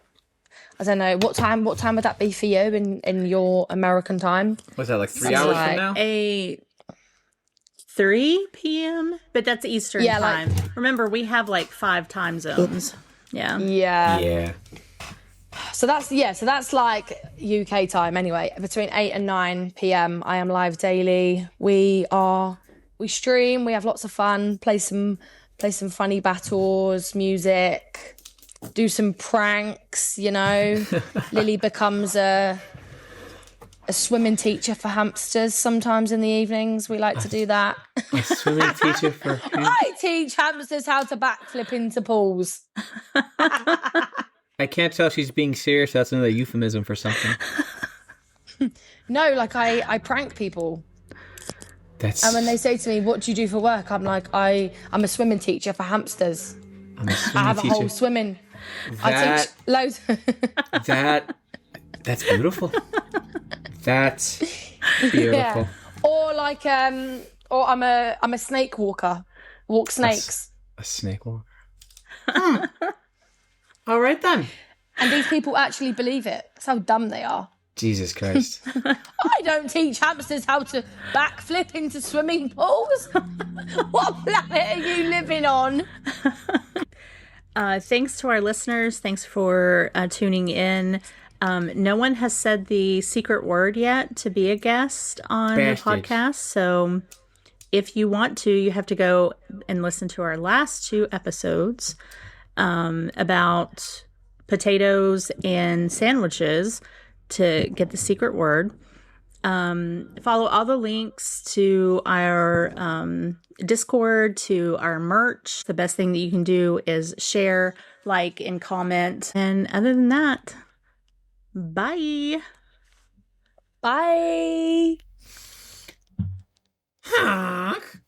S3: I don't know. What time would that be for you in your American time?
S2: What's that, like 3 hours from now?
S4: 3 p.m., but that's Eastern
S3: Yeah,
S4: time. Remember, we have like 5 time zones. Yeah.
S2: Yeah.
S3: So that's like UK time anyway. Between 8 and 9 p.m. I am live daily. We stream, we have lots of fun, play some funny battles, music, do some pranks, you know. Lily becomes a swimming teacher for hamsters sometimes in the evenings. We like to do that.
S2: A swimming teacher for
S3: I teach hamsters how to backflip into pools.
S2: I can't tell if she's being serious. That's another euphemism for something.
S3: No, like I prank people. And when they say to me, "What do you do for work?" I'm like, I'm a swimming teacher for hamsters.
S2: I'm a
S3: I
S2: swimming
S3: have a
S2: teacher.
S3: whole swimming. I teach loads.
S2: That's beautiful. That's beautiful.
S3: Yeah. Or like or I'm a snake walker. Walk snakes.
S2: A snake walker. All right then.
S3: And these people actually believe it. That's how dumb they are.
S2: Jesus Christ.
S3: I don't teach hamsters how to backflip into swimming pools. What planet are you living on?
S4: Thanks to our listeners. Thanks for tuning in. No one has said the secret word yet to be a guest on the podcast. So if you want to, you have to go and listen to our last 2 episodes about potatoes and sandwiches to get the secret word. Follow all the links to our Discord, to our merch. The best thing that you can do is share, like, and comment. And other than that, bye.
S3: Bye.
S2: Honk.